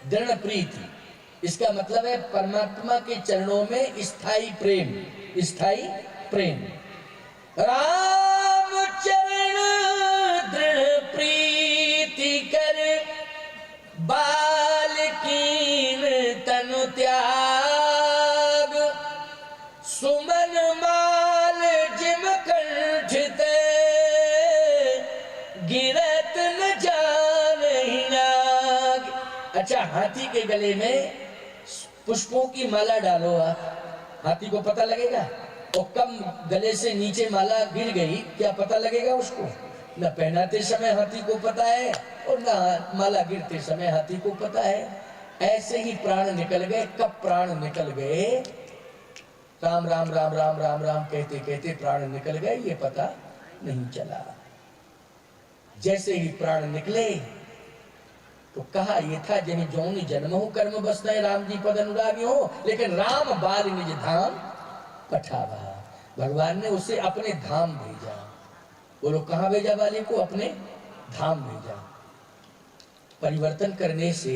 दृढ़ प्रीति इसका मतलब है परमात्मा के चरणों में स्थायी प्रेम, स्थायी प्रेम। राम चरण दृढ़ प्रीति कर, बालकीन तनु त्याग, सुमन माल जिम कंठ ते, गिरत न जानहि नाग। अच्छा, हाथी के गले में पुष्पों की माला डालो आप, हाथी को पता लगेगा? और कम गले से नीचे माला गिर गई, क्या पता लगेगा उसको? न पहनाते समय हाथी को पता है और न माला गिरते समय हाथी को पता है। ऐसे ही प्राण निकल गए। कब प्राण निकल गए? राम राम राम राम राम राम कहते कहते प्राण निकल गए, ये पता नहीं चला। जैसे ही प्राण निकले तो कहा ये था जिन्हें जौनि जन्महु कर्म बसते राम जी पद अनुरागी हो, लेकिन राम बाल निज धाम पठावा। भगवान ने उसे अपने धाम भेजा। बोलो, कहाँ भेजा? वाले को अपने धाम भेजा। परिवर्तन करने से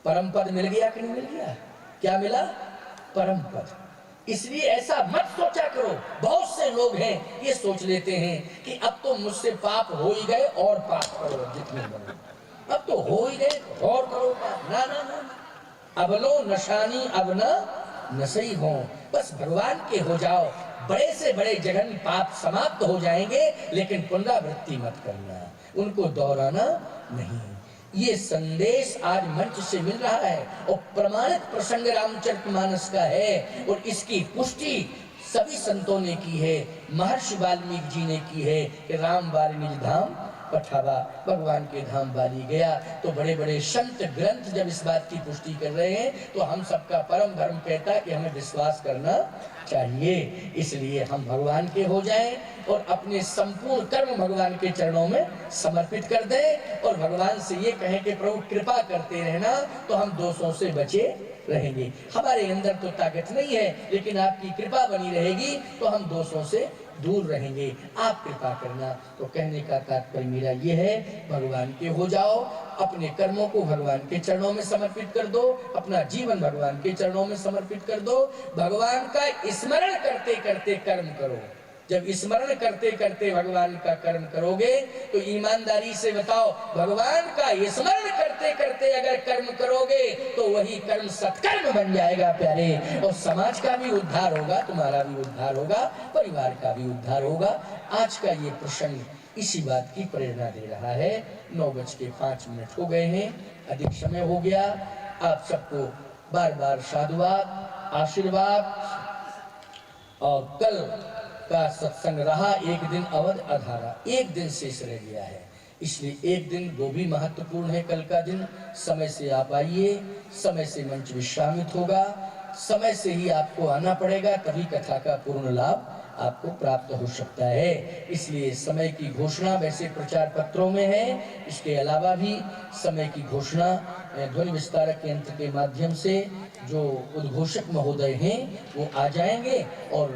परम पद मिल गया कि नहीं मिल गया? क्या मिला? परम पद। इसलिए ऐसा मत सोचा करो। बहुत से लोग हैं ये सोच लेते हैं कि अब तो मुझसे पाप हो ही गए और पाप करो जितने बनो, अब तो हो ही गए और करो पाप। ना ना ना, अब लो नशानी अब न नशई हो। बस भगवान के हो जाओ, बड़े से बड़े जघन्य पाप समाप्त हो जाएंगे, लेकिन पुनरावृत्ति मत करना, उनको दोहराना नहीं। ये संदेश आज मंच से मिल रहा है और प्रमाणित प्रसंग रामचरितमानस का है और इसकी पुष्टि सभी संतों ने की है। महर्षि वाल्मीकि जी ने की है कि राम बाली निज धाम पठावा, भगवान के धाम बाली गया। तो बड़े बड़े संत ग्रंथ जब इस बात की पुष्टि कर रहे हैं तो हम सबका परम धर्म कहता है कि हमें विश्वास करना चाहिए। इसलिए हम भगवान के हो जाएं और अपने संपूर्ण कर्म भगवान के चरणों में समर्पित कर दें और भगवान से ये कहें कि प्रभु कृपा करते रहना, तो हम दोषों से बचे रहेंगे। हमारे अंदर तो ताकत नहीं है, लेकिन आपकी कृपा बनी रहेगी तो हम दोषों से दूर रहेंगे। आप कृपा करना। तो कहने का तात्पर्य मेरा ये है, भगवान के हो जाओ, अपने कर्मों को भगवान के चरणों में समर्पित कर दो, अपना जीवन भगवान के चरणों में समर्पित कर दो। भगवान का स्मरण करते करते कर्म करो। जब स्मरण करते करते भगवान का कर्म करोगे तो ईमानदारी से बताओ, भगवान का स्मरण करते करते अगर कर्म करोगे तो वही कर्म सत्कर्म बन जाएगा प्यारे, और समाज का भी उद्धार होगा, तुम्हारा भी उद्धार होगा, परिवार का भी उद्धार होगा। आज का ये प्रसंग इसी बात की प्रेरणा दे रहा है। 9:05 हो गए हैं, अधिक समय हो गया। आप सबको बार बार साधुवाद, आशीर्वाद। और कल का सत्संग रहा, एक दिन अवध अधारा, एक दिन शेष रह गया है, इसलिए एक दिन वो भी महत्वपूर्ण है। कल का दिन समय से आप आइए, समय से मंच विश्रामित होगा, समय से ही आपको आना पड़ेगा, तभी कथा का पूर्ण लाभ आपको प्राप्त हो सकता है। इसलिए समय की घोषणा वैसे प्रचार पत्रों में है, इसके अलावा भी समय की घोषणा ध्वनि विस्तारक यंत्र के माध्यम से जो उद्घोषक महोदय हैं वो आ जाएंगे और